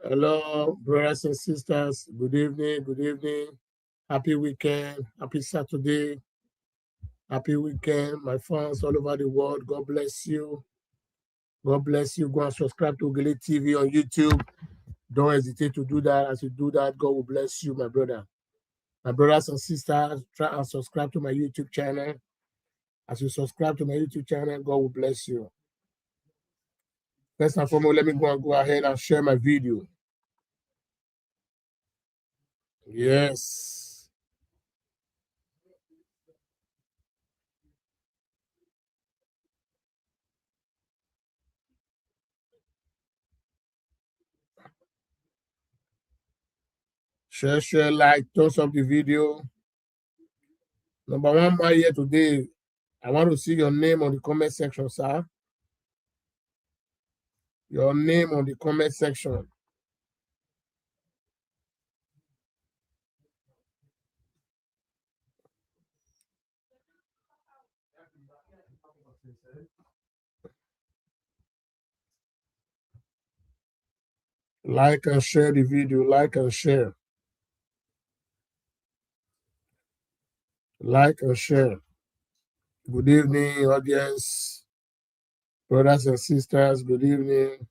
Hello, brothers and sisters. Good evening. Good evening. Happy weekend. Happy Saturday. Happy weekend. My fans all over the world. God bless you. God bless you. Go and subscribe to Ugele TV on YouTube. Don't hesitate to do that. As you do that, God will bless you, my brother. My brothers and sisters, try and subscribe to my YouTube channel. As you subscribe to my YouTube channel, God will bless you. First and foremost, let me go ahead and share my video. Yes. Share, like, thumbs up the video. Number one man here today. I want to see your name on the comment section, sir. Your name on the comment section. Like and share the video. Like and share. Like and share. Good evening, audience. Brothers and sisters, good evening.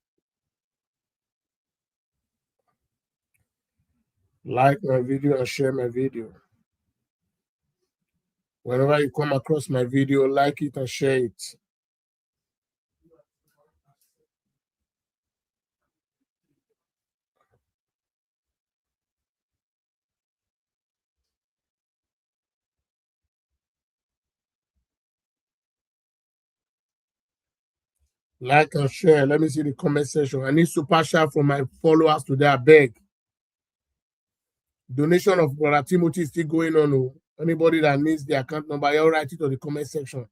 Like my video and share my video. Whenever you come across my video, like it and share it. Like and share. Let me see the comment section. I need super chat from my followers today. I beg. Donation of Brother Timothy is still going on. Oh. Anybody that needs the account number, you'll write it on the comment section.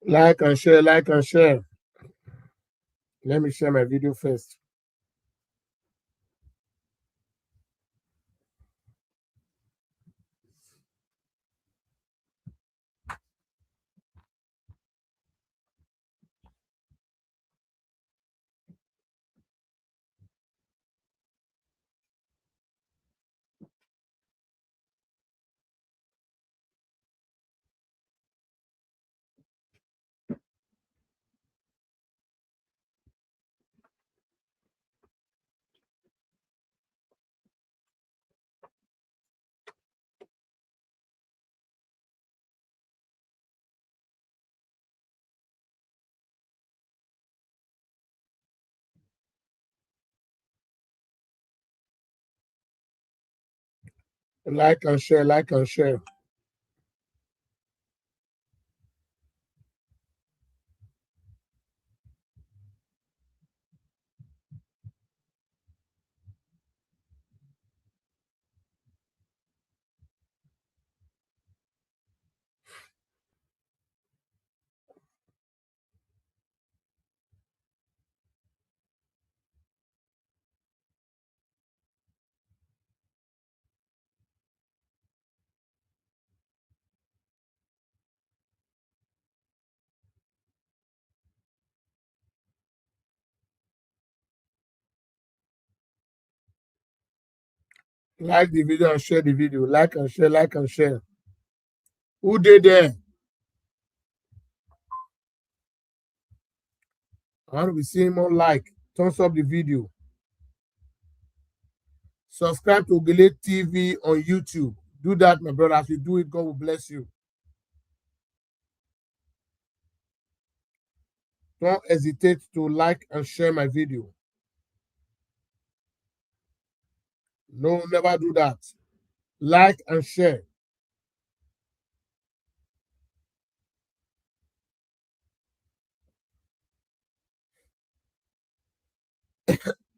Like and share, like and share. Let me share my video first. Like and share, like and share. Like the video and share the video. Like and share, like and share. Who did there? I want to be seeing more like. Thumbs up the video. Subscribe to Ogele TV on YouTube. Do that, my brother. As you do it, God will bless you. Don't hesitate to like and share my video. No, never do that. Like and share.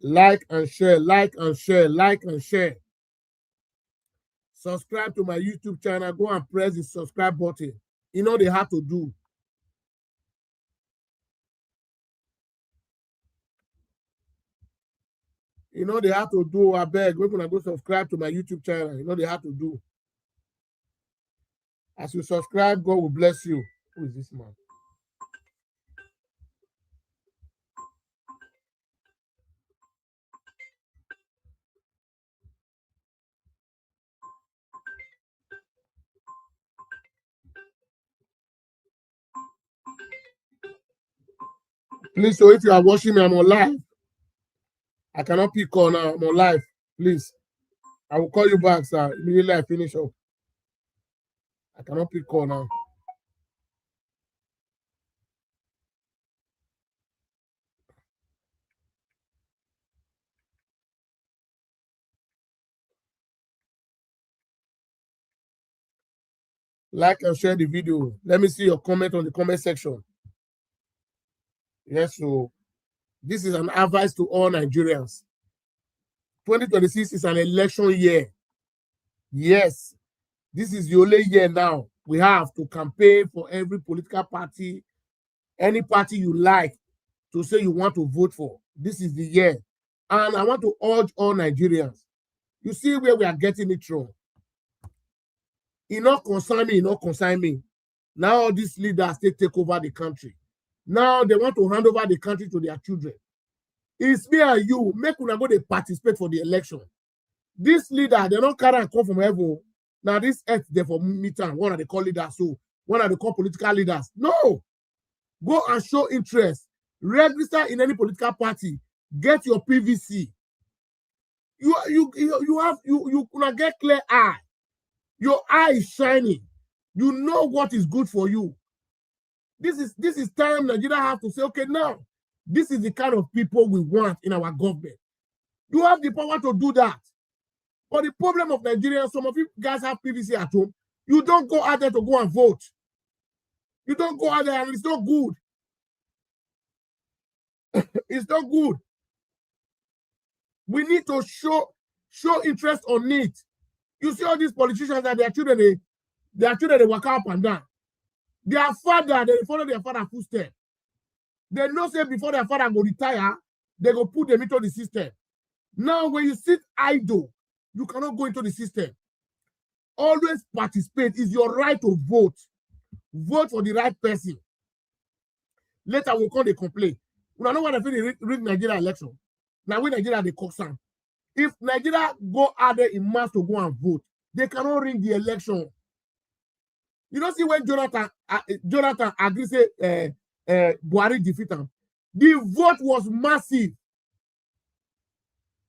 Like and share, like and share, like and share. Subscribe to my YouTube channel. Go and press the subscribe button. You know they have to do. You know they have to do. I beg. We're gonna go subscribe to my YouTube channel. You know they have to do. As you subscribe, God will bless you. Who is this man? Please, so if you are watching me, I'm on live. I cannot pick call now. I'm on live. Please. I will call you back, sir. Immediately I finish up. I cannot pick call now. Like and share the video. Let me see your comment on the comment section. Yes, so this is an advice to all Nigerians. 2026 is an election year. Yes, this is the only year now we have to campaign for every political party, any party you like, to say you want to vote for. This is the year. And I want to urge all Nigerians. You see where we are getting it wrong. It not concern me, it not concern me. Now all these leaders take over the country. Now they want to hand over the country to their children. It's me and you. Make una go dey participate for the election. This leader, they don't carry and come from heaven. Now this earth there for meeting. What are they call leaders? So what are they call political leaders? No. Go and show interest. Register in any political party. Get your PVC. You gonna get clear eye. Your eye is shining. You know what is good for you. This is time Nigeria have to say, okay, now this is the kind of people we want in our government. You have the power to do that. But the problem of Nigeria, some of you guys have PVC at home. You don't go out there to go and vote. You don't go out there, and it's not good. It's not good. We need to show interest on it. You see all these politicians that their children they walk up and down. Their father, they follow their father footsteps. They know say before their father go retire, they go put them into the system. Now, when you sit idle, you cannot go into the system. Always participate. It's your right to vote. Vote for the right person. Later, we'll call the complaint. We don't know what I feel read Nigeria election. Now, when Nigeria they concern. If Nigeria go out there in mass to go and vote, they cannot ring the election. You don't see when Jonathan agreed say Buhari defeat him. The vote was massive.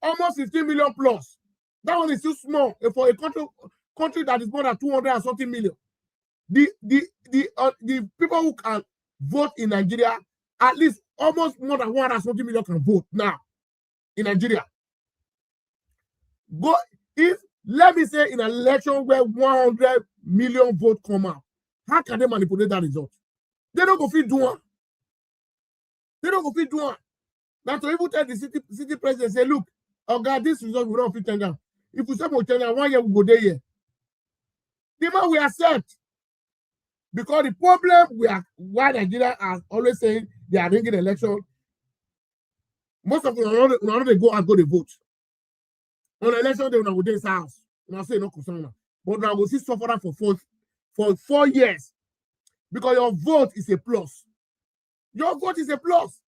Almost 15 million plus. That one is too small for a country that is more than 200 and something million. The people who can vote in Nigeria, at least almost more than 100 and something million can vote now in Nigeria. Let me say in an election where 100 million votes come out, how can they manipulate that result? They don't go fit do one. They don't go fit do one. Now to even tell the city president, say, look, oh God, this result we don't fit turn down. If we say we turn down, 1 year we go there here. The man we accept. Because the problem why Nigeria are always saying they are rigging election, most of them are not they go and go to vote. On election day, when I go to house, and I say no concern. But now we see suffer for 4 years. Because your vote is a plus. Your vote is a plus.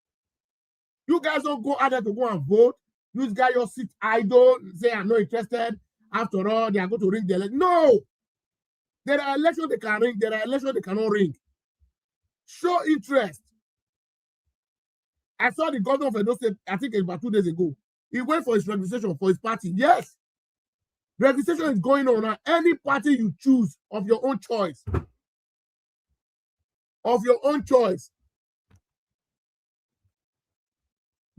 You guys don't go out there to go and vote. You guys just sit idle, say I'm not interested. after all, they are going to ring the election. No! There are elections they can ring, there are elections they cannot ring. Show interest. I saw the governor of Edo State, I think about 2 days ago. He went for his registration for his party. Yes. Registration is going on now. Any party you choose of your own choice. Of your own choice.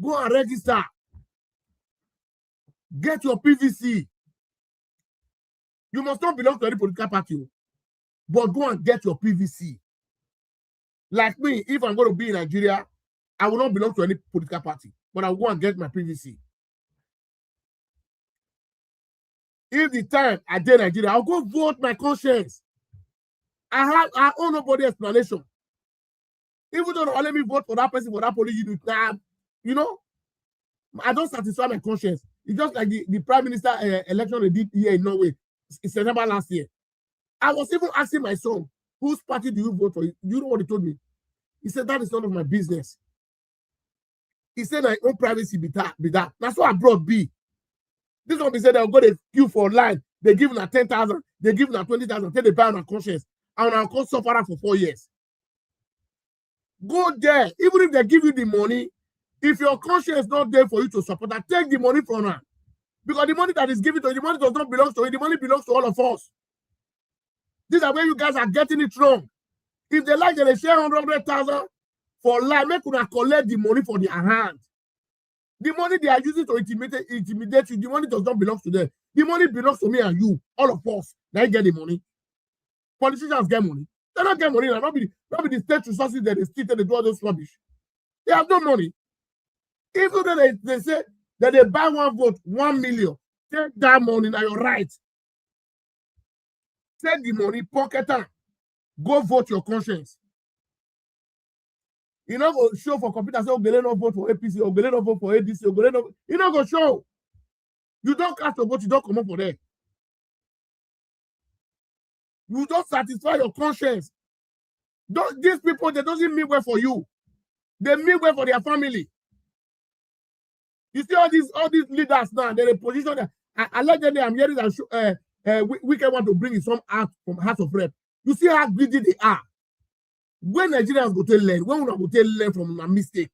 Go and register. Get your PVC. You must not belong to any political party, but go and get your PVC. Like me, if I'm going to be in Nigeria, I will not belong to any political party, but I'll go and get my PVC. If the time I did Nigeria, I'll go vote my conscience. I owe nobody explanation. Even though don't let me vote for that person, for that police unit, you know, I don't satisfy my conscience. It's just like the prime minister election they did here in Norway in September last year. I was even asking my son, whose party do you vote for? You know what he told me? He said, that is none of my business. He said, my own privacy be that. That's what abroad be. This one, they said they'll go to queue for line. They give them 10,000, they give them 20,000, take the buy on our conscience. And I'll call sufferer for 4 years. Go there. Even if they give you the money, if your conscience is not there for you to support that, take the money from her. Because the money that is given to you, the money does not belong to you. The money belongs to all of us. These are where you guys are getting it wrong. If they like, they share 100,000 for life, make them collect the money for their hand. The money they are using to intimidate you, the money does not belong to them. The money belongs to me and you, all of us. They get the money. Politicians get money. They don't get money. Not be the state resources that they steal, they do all those rubbish. They have no money. Even though they say that they buy one vote, 1 million, take that money, now you're right. Take the money, pocket it, go vote your conscience. You know, go show for computer, say, Ogele no vote for APC, Ogele no vote for ADC, Ogele no. You know, go show. You don't cast a vote, you don't come up for that. You don't satisfy your conscience. These people, they don't mean well for you. They mean well for their family. You see all these leaders now, they're in a position that allegedly I'm hearing that Wike want to bring his son out from House of Rep. You see how greedy they are. When Nigerians go to learn, when we go to learn from a mistake.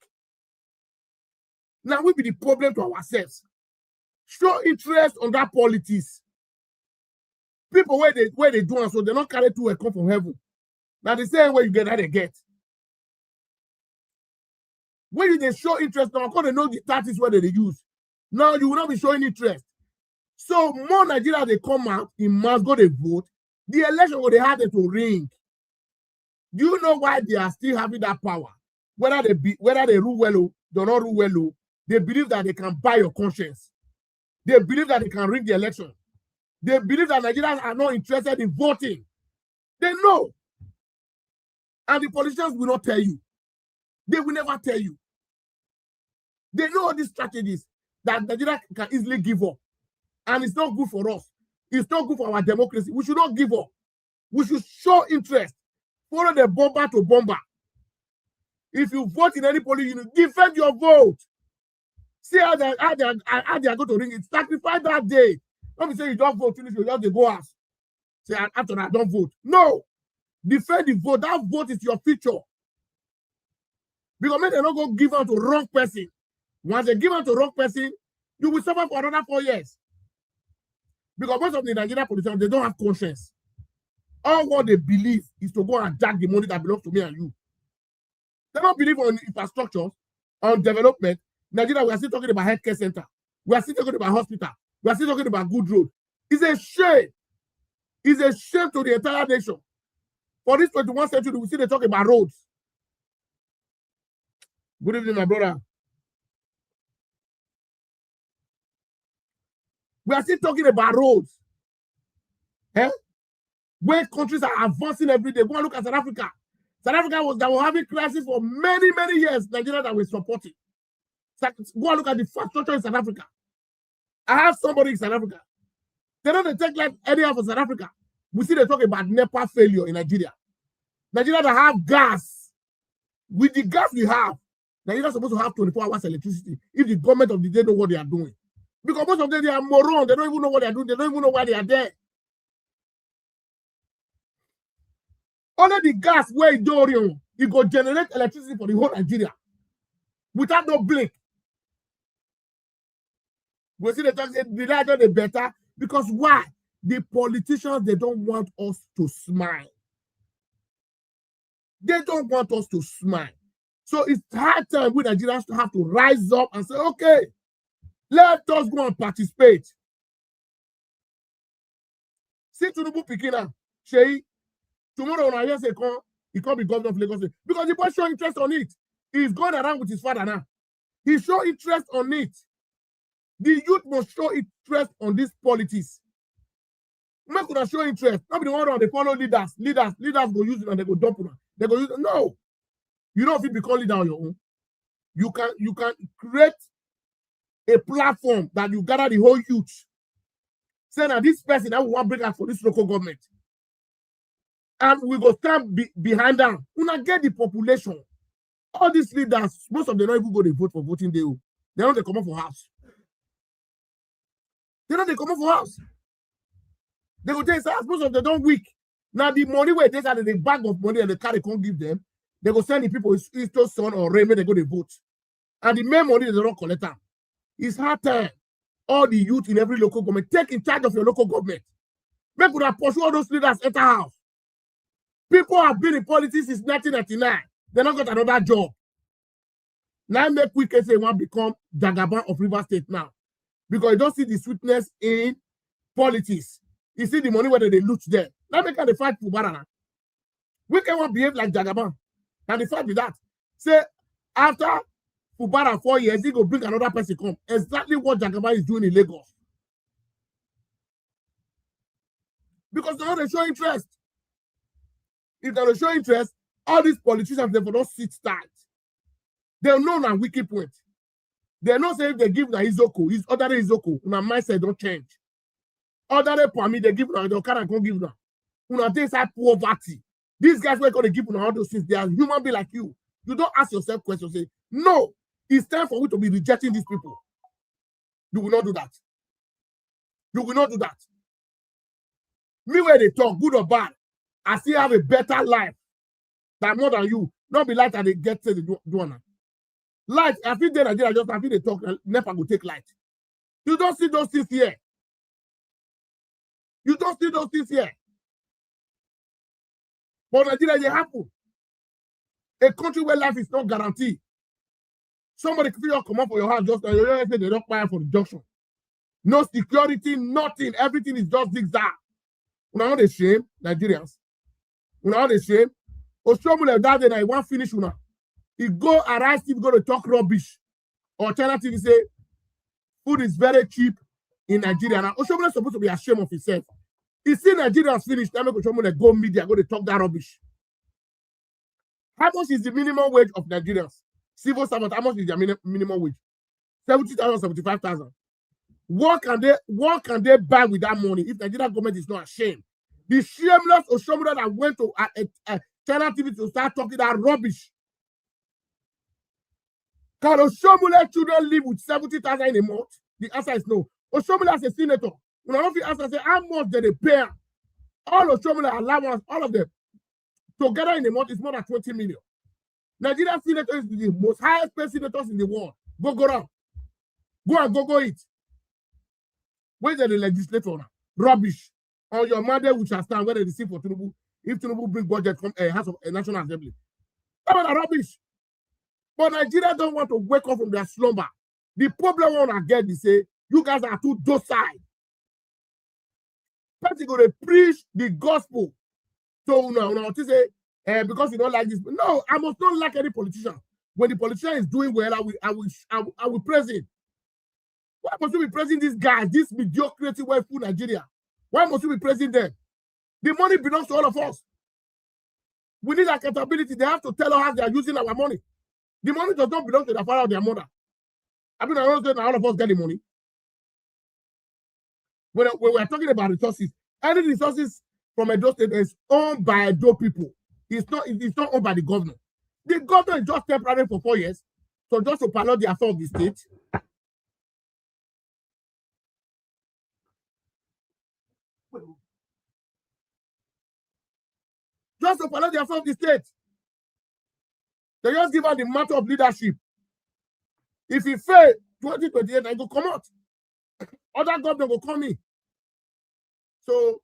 Now we be the problem to ourselves. Show interest on that politics. People where they do and so they not carry to a come from heaven. Now the same way you get that they get. When they show interest, now because they know the tactics where they use. Now you will not be showing interest. So more Nigerians they come out in mass, go they vote. The election will they have it to ring. Do you know why they are still having that power? Whether they rule well or do not rule well, they believe that they can buy your conscience. They believe that they can ring the election. They believe that Nigerians are not interested in voting. They know. And the politicians will not tell you. They will never tell you. They know all these strategies that Nigeria can easily give up. And it's not good for us. It's not good for our democracy. We should not give up. We should show interest. Follow the bomber to bomber. If you vote in any polling unit, defend your vote. See how they are going to ring it. Sacrifice that day. Don't be saying you don't vote, finish, you just go out. Say, after that, don't vote. No. Defend the vote. That vote is your future. Because maybe they're not going to give out to wrong person. Once they give out to wrong person, you will suffer for another 4 years. Because most of the Nigerian politicians, they don't have conscience. All what they believe is to go and jack the money that belongs to me and you. They don't believe on infrastructure, on development. Nigeria, we are still talking about healthcare center. We are still talking about hospital. We are still talking about good road. It's a shame. It's a shame to the entire nation. For this 21st century, we see they talk about roads. Good evening, my brother. We are still talking about roads. Eh? Where countries are advancing every day. Go and look at South Africa. South Africa was having crisis for many, many years. Nigeria that was supporting. Go and look at the infrastructure in South Africa. I have somebody in South Africa. They don't take like anyhow for South Africa. We see they talk about NEPA failure in Nigeria. Nigeria that have gas. With the gas we have, Nigeria is supposed to have 24 hours electricity if the government of the day know what they are doing. Because most of them, they are morons. They don't even know what they're doing. They don't even know why they are there. Only the gas where it do, it go generate electricity for the whole Nigeria without no blink. We see the talk say the larger the better. Because why? The politicians, they don't want us to smile. They don't want us to smile. So it's high time we Nigerians have to rise up and say, okay, let us go and participate. See Tinubu Pikina, Shei, tomorrow when I hear say he can't be governor of Lagos State. Because the boy show interest on it. He's going around with his father now. He show interest on it. The youth must show interest on this politics. Make una show interest. Not be the one they follow leaders. Leaders go use it and they go dump it. They go use it. No. You don't have to become leader on your own. You can create a platform that you gather the whole youth. Say that this person that we want to bring out for this local government. And we go stand behind them. Una get the population. All these leaders, most of them don't even go to vote for voting day. They don't come up for house. They don't come up for house. They go tell us most of them don't weak. Now the money where they got the bag of money and the car they can't give them, they go send the people his son or Raymond, they go to vote. And the main money they don't collect them. It's hard time. All the youth in every local government, take in charge of your local government. Make sure that pursue all those leaders enter house. People have been in politics since 1999. They not got another job. Now make we can say one become Jagaban of River State now. Because you don't see the sweetness in politics. You see the money where they loot there. Now they can fight for Barana. We can want behave like Jagaban. And the fact is that. Say, after Fubara 4 years, he go bring another person come. Exactly what Jagaban is doing in Lagos. Because they don't show interest. If they don't show interest, all these politicians, they will not sit tight. They know now wicked point. They know say if they give na Izoko, his other Izoko, una mindset don't change. Other permit they give na, they can't give na. Una dey inside poverty. These guys were going to give una all those things. They are human being like you. You don't ask yourself questions. Say, no, it's time for you to be rejecting these people. You will not do that. You will not do that. Me where they talk, good or bad, I still have a better life than more than you. Not be like that they get to the do. Light, I feel they Nigeria just I feel they talk, never go take light. You don't see those things here. You don't see those things here. But Nigeria, they happen. A country where life is not guaranteed. Somebody feel come up for your house just they don't fire for the junction. No security, nothing. Everything is just zigzag. Una not the shame, Nigerians. Una not the shame. Oshomule that day, I want finish una. He go arise, he go to talk rubbish. Alternative, he say, food is very cheap in Nigeria. Now, Oshomule is supposed to be ashamed of himself. He see Nigerians finish, now make Oshomule go media, go to talk that rubbish. How much is the minimum wage of Nigerians? Civil servant, how much is their minimum wage? 70,000, 75,000. What can they buy with that money if Nigerian government is not ashamed? The shameless Oshomule that went to China TV to start talking that rubbish. Can Oshomule children live with 70,000 in a month? The answer is no. Oshomule as a senator, when I answer, say how much do they pay? All Oshomule allowance, all of them together in a month is more than 20 million. Nigerian senators is the most highest paid senators in the world. Go around. Go it. Where's the legislator now? Rubbish. On your mandate which shall stand where they receive for Tinubu. If Tinubu bring budget from a House of a National Assembly. That was rubbish. But Nigeria don't want to wake up from their slumber. The problem one I get is say, you guys are too docile. People go to preach the gospel. So now to say, because you don't like this. No, I must not like any politician. When the politician is doing well, I will praise him. Why must we be praising these guys, this mediocrity well food Nigeria? Why must we be praising them? The money belongs to all of us. We need accountability. They have to tell us how they are using our money. The money does not belong to the father or their mother. I mean, all of us get the money. When we are talking about resources, any resources from Edo State is owned by Edo people. It's not owned by the governor. The governor is just temporary for 4 years. So just to pilot the affairs of the state. just to follow their from the state. They just give out the matter of leadership. If he fail 2028, I go come out. Other government will come in. So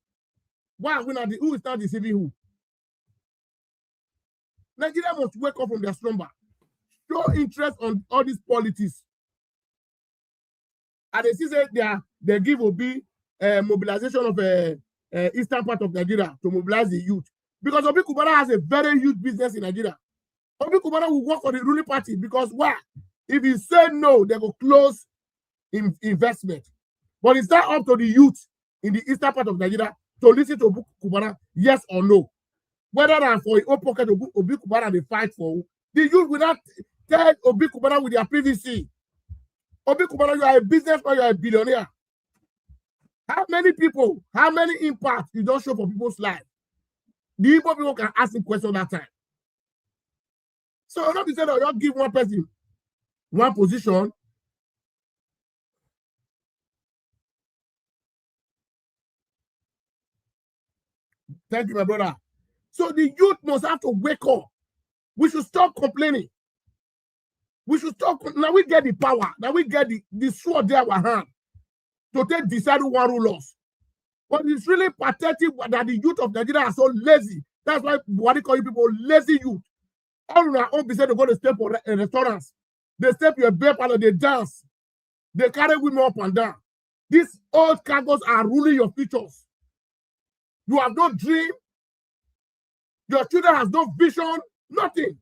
why are we not who is not deceiving who? Nigeria must wake up from their slumber. Show interest on all these politics. And they say they give will be mobilization of eastern part of Nigeria to mobilize the youth. Because Obi Kubana has a very huge business in Nigeria. Obi Kubana will work for the ruling party because why? If he say no, they will close investment. But is that up to the youth in the eastern part of Nigeria to listen to Obi Kubana, yes or no? Whether than for your own pocket Obi Kubana they fight for, the youth will not tell Obi Kubana with their PVC. Obi Kubana, you are a businessman, you are a billionaire. How many people, how many impact you don't show for people's life? The Igbo people can ask him questions that time. So not be said, you give one person one position. Thank you, my brother. So the youth must have to wake up. We should stop complaining. We should stop. Now we get the power. Now we get the sword there our hand to take decide who want to rule us. But it's really pathetic that the youth of Nigeria are so lazy. That's why Buhari call you people lazy youth. All on our own be said to go to step for restaurants. They step your beer parlor, they dance. They carry women up and down. These old cargoes are ruling your futures. You have no dream. Your children have no vision. Nothing.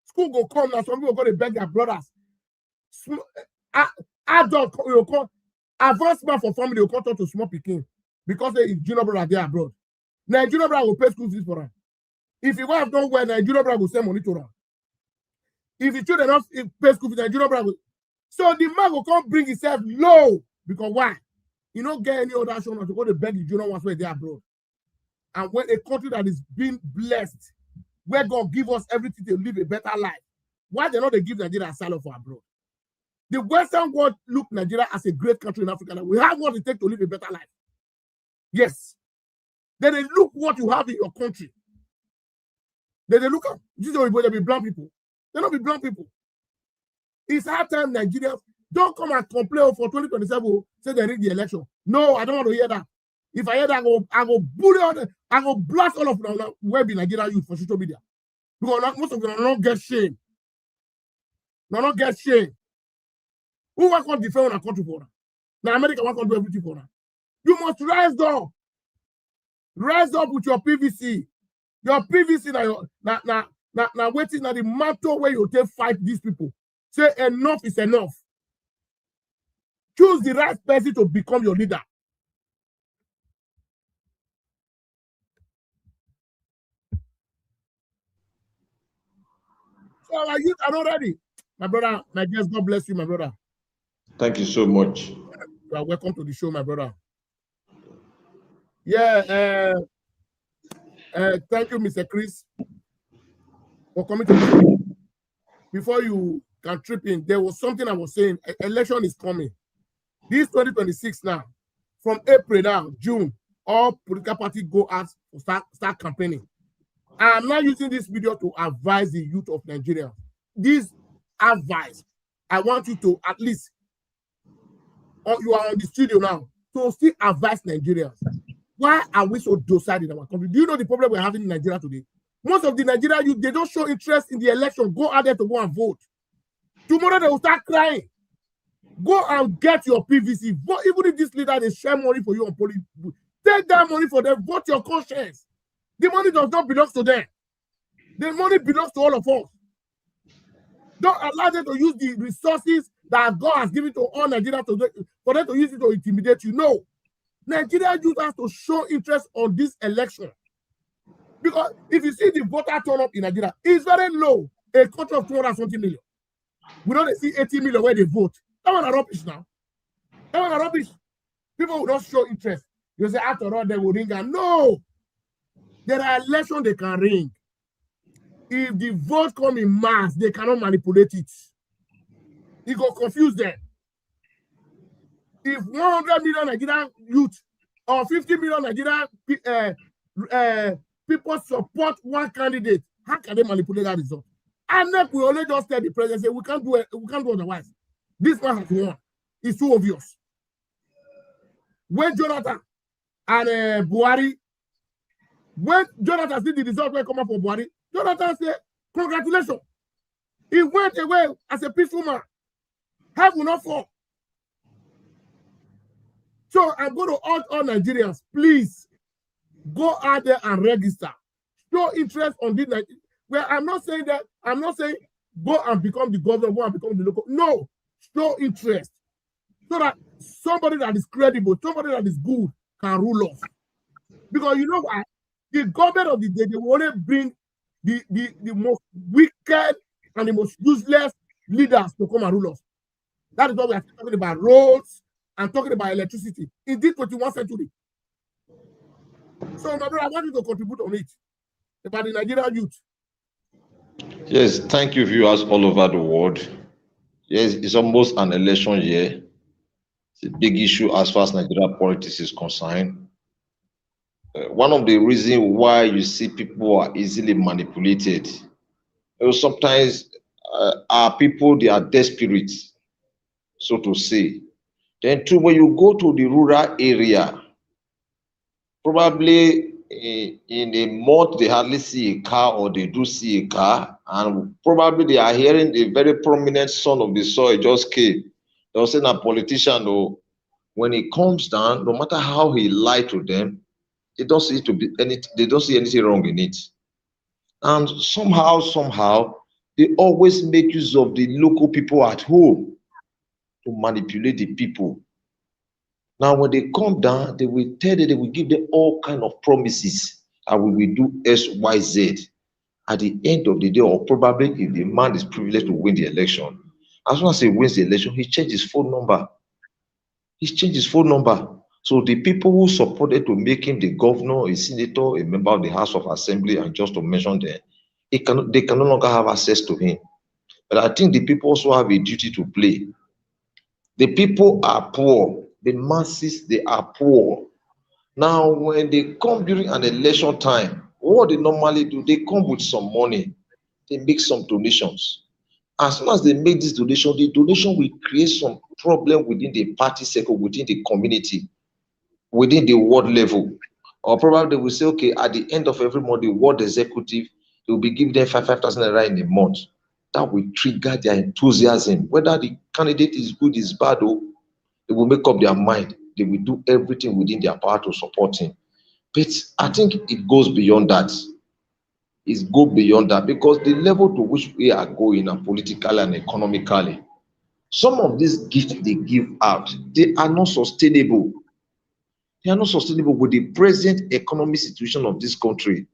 School go come now. Some people go to beg their brothers. Adult, you call advanced man for family, you call to small picking because they junior brother there abroad. Now junior brother will pay school fees for them. If you have done well, Nigerian brother will send money to them. If you children not pay school fees, Nigerian brother will. So the man will come bring himself low because why? You don't get any other show to go to beg the junior ones where they are abroad. And when a country that is being blessed, where God give us everything to live a better life, why they not they give Nigeria asylum for abroad? The Western world look Nigeria as a great country in Africa. We have what it takes to live a better life. Yes. Then they look what you have in your country. Then they look at these are they be black people. They not be black people. It's hard time Nigerians don't come and complain for 2027. Say they rig the election. No, I don't want to hear that. If I hear that, I go bully all I go blast all of them where be Nigeria youth for social media. Because most of them don't get shame. They don't get shame. Who want to defend our country for that? Now America want to do everything for that. You must rise up. Rise up with your PVC. Your PVC now waiting at the matter where you take fight these people. Say enough is enough. Choose the right person to become your leader. So our youth are not ready. My brother, my guest, God bless you, my brother. Thank you so much. You are welcome to the show, my brother. Yeah, thank you, Mr. Chris, for coming to the show. Before you can trip in, there was something I was saying. Election is coming. This 2026 now, from April now, June, all political parties go out to start campaigning. I am not using this video to advise the youth of Nigeria. This advice, I want you to at least, you are on the studio now, to still advise Nigerians. Why are we so docile in our country? Do you know the problem we're having in Nigeria today? Most of the Nigerian youth, they don't show interest in the election. Go out there to go and vote. Tomorrow they will start crying. Go and get your PVC. Vote, even if this leader they share money for you on police, take that money for them. Vote your conscience. The money does not belong to them. The money belongs to all of us. Don't allow them to use the resources that God has given to all Nigerians for them to use it to intimidate you. No. Nigeria youth has to show interest on this election. Because if you see the voter turn up in Nigeria, it's very low. A country of 200 million. We don't see 80 million where they vote. That one are rubbish now. That one are rubbish. People will not show interest. You say, after all, they will ring and no. There are elections they can ring. If the vote come in mass, they cannot manipulate it. It will confuse them. If 100 million Nigerian youth or 50 million Nigerian people support one candidate, how can they manipulate that result? And then we only just tell the president, say, we can't do it, we can't do otherwise. This man has won. It's too obvious. When Jonathan and Buhari, when Jonathan see the result will come up for Buhari, Jonathan said, congratulations. He went away as a peaceful man. Heaven will not fall. So I'm going to urge all Nigerians, please go out there and register. Show interest on this. Well, I'm not saying go and become the governor, go and become the local. No, show interest so that somebody that is credible, somebody that is good can rule us. Because you know why? The government of the day, they will only bring the most wicked and the most useless leaders to come and rule us. That is why we are talking about roads and talking about electricity in this 21st century. So, my brother, I want you to contribute on it about the Nigerian youth. Yes, thank you, viewers all over the world. Yes, it's almost an election year. It's a big issue as far as Nigerian politics is concerned. One of the reasons why you see people are easily manipulated, sometimes our people, they are desperate, so to say. Then too, when you go to the rural area, probably in a month they hardly see a car, or they do see a car, and probably they are hearing a very prominent son of the soil just came. They'll say a politician, though, when he comes down, no matter how he lied to them, they don't see anything wrong in it. And somehow, they always make use of the local people at home to manipulate the people. Now, when they come down, they will tell them, they will give them all kind of promises, and we will do X, Y, Z. At the end of the day, or probably if the man is privileged to win the election, as soon as he wins the election, he changes his phone number. So the people who supported to make him the governor, a senator, a member of the House of Assembly, and just to mention them, they can no longer have access to him. But I think the people also have a duty to play. The people are poor. The masses, they are poor. Now, when they come during an election time, what they normally do, they come with some money. They make some donations. As soon as they make this donation, the donation will create some problem within the party circle, within the community, within the ward level. Or probably they will say, okay, at the end of every month, the ward executive, they will be giving them 5,000 naira in a month. That will trigger their enthusiasm. Whether the candidate is good, is bad, or they will make up their mind. They will do everything within their power to support him. But I think it goes beyond that. It goes beyond that, because the level to which we are going, and politically and economically, some of these gifts they give out, they are not sustainable. They are not sustainable with the present economic situation of this country.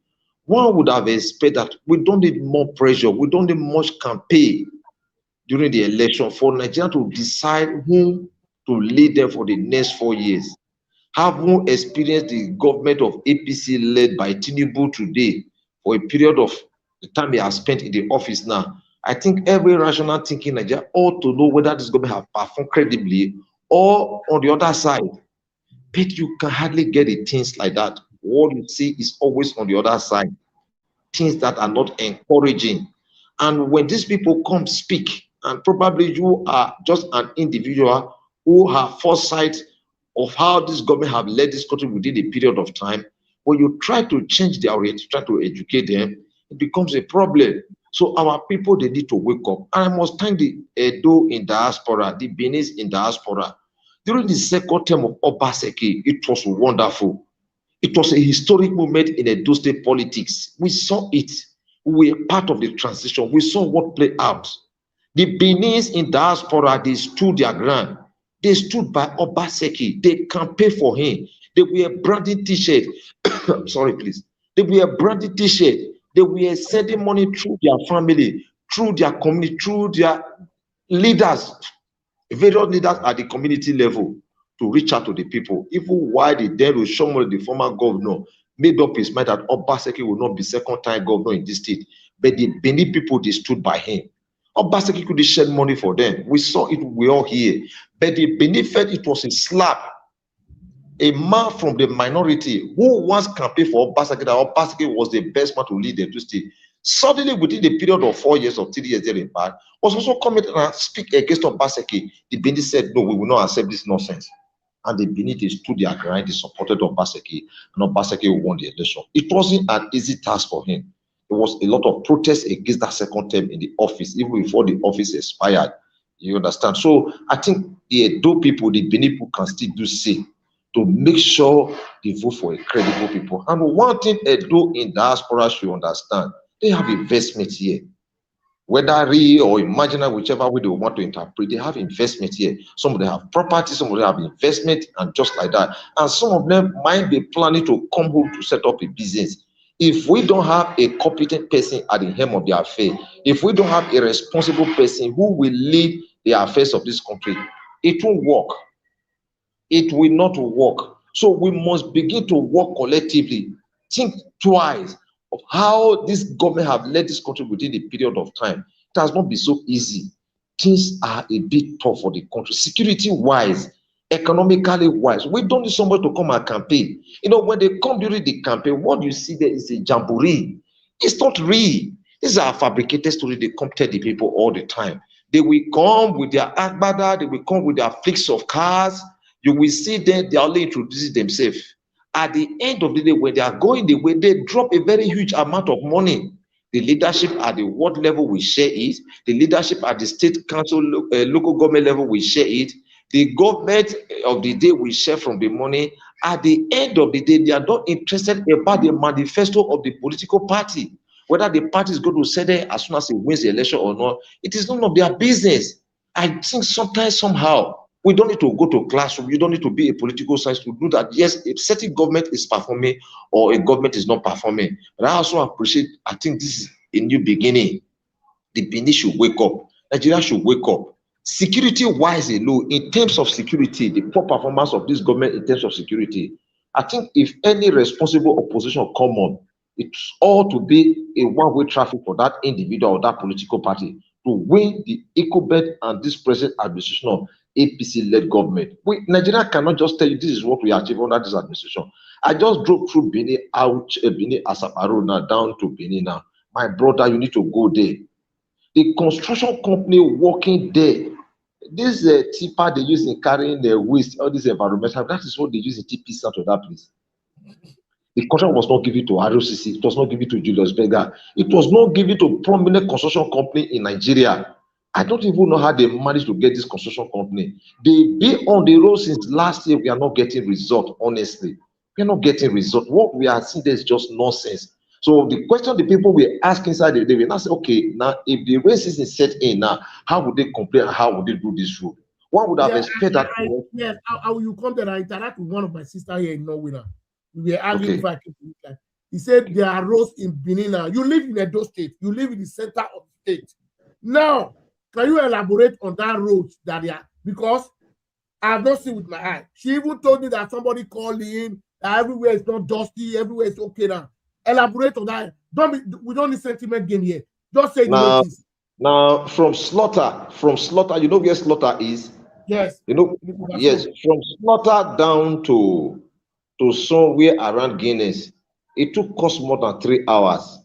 One would have expected that we don't need more pressure, we don't need much campaign during the election for Nigeria to decide whom to lead them for the next 4 years. Having experienced the government of APC led by Tinubu today for a period of the time he has spent in the office now, I think every rational thinking Nigeria ought to know whether this government have performed credibly, or on the other side. But you can hardly get the things like that. What you see is always on the other side, things that are not encouraging. And when these people come speak, and probably you are just an individual who have foresight of how this government have led this country within a period of time, when you try to change their orientation, try to educate them, it becomes a problem. So our people, they need to wake up. And I must thank the Edo in diaspora, the Benin in diaspora. During the second term of Obaseki, it was wonderful. It was a historic moment in Edo State politics. We saw it. We were part of the transition. We saw what played out. The Benin in diaspora, they stood their ground. They stood by Obaseki. They campaigned for him. They were branding t-shirt. Sorry, please. They were branding t-shirt. They were sending money through their family, through their community, through their leaders, various leaders at the community level, to reach out to the people. Even while the then Oshomole, the former governor, made up his mind that Obaseki will not be second-time governor in this state, but the Benin people, they stood by him. Obaseki could shed money for them. We saw it, we all here. But the Benin felt it was a slap. a man from the minority who once campaigned for Obaseki, that Obaseki was the best man to lead the state, suddenly within the period of 4 years or 3 years thereabout, was also coming and speak against Obaseki. The Benin said, no, we will not accept this nonsense. And the Benin stood their ground, they supported Obaseki, and Obaseki won the election. It wasn't an easy task for him. There was a lot of protest against that second term in the office, even before the office expired. You understand? So I think the Edo people, the Benin people can still do say to make sure they vote for a credible people. And one thing Edo in diaspora should understand, they have investment here. Whether real or imaginary, whichever way they want to interpret, they have investment here. Some of them have property, some of them have investment, and just like that. And some of them might be planning to come home to set up a business. If we don't have a competent person at the helm of the affair, if we don't have a responsible person who will lead the affairs of this country, it won't work. It will not work. So we must begin to work collectively. Think twice of how this government have led this country within a period of time. It has not been so easy. Things are a bit tough for the country, security wise, economically wise. We don't need somebody to come and campaign. You know, when they come during the campaign, what you see there is a jamboree. It's not real. These are fabricated stories. They come tell the people all the time. They will come with their agbada, they will come with their fleets of cars. You will see them, they are only introducing themselves. At the end of the day, when they are going the way, they drop a very huge amount of money. The leadership at the ward level will share it. The leadership at the state council, local government level will share it. The government of the day will share from the money. At the end of the day, they are not interested about the manifesto of the political party. Whether the party is going to say there as soon as it wins the election or not, it is none of their business. I think sometimes, somehow, we don't need to go to classroom. You don't need to be a political science to do that. Yes, a certain government is performing or a government is not performing. But I also appreciate, I think this is a new beginning. The Benin should wake up. Nigeria should wake up. Security-wise alone, in terms of security, the poor performance of this government in terms of security, I think if any responsible opposition come on, it's all to be a one-way traffic for that individual or that political party to win the ECOBET and this present administration of APC-led government. Nigeria cannot just tell you this is what we achieve under this administration. I just drove through Benin, out Benin Asaba Road now, down to Benin now. My brother, you need to go there. The construction company working there, this tipper they use in carrying the waste, all this environmental, that is what they use in TP out of that place. The contract was not given to ROCC, it was not given to Julius Berger, it was not given to prominent construction company in Nigeria. I don't even know how they managed to get this construction company. They've been on the road since last year. We are not getting result, honestly. We are not getting result. What we are seeing there is just nonsense. So the question the people will ask inside they will now say, okay, now if the racism is set in now, how would they complain? How would they do this road? One would have expected that. Yes, I will come there. I interact with one of my sisters here in Norway now. We were arguing Okay. before I came to Italy. He said there are roads in Benin now. You live in Edo State. You live in the center of the state. Now, can you elaborate on that road that they are? Because I have not seen with my eye. She even told me that somebody called in, that everywhere is not dusty, everywhere is okay now. Elaborate on that. We don't need sentiment game here. Just say the way it is. Now from slaughter, you know where slaughter is? Yes. You know, yes, from slaughter down to somewhere around Guinness, it took us more than 3 hours.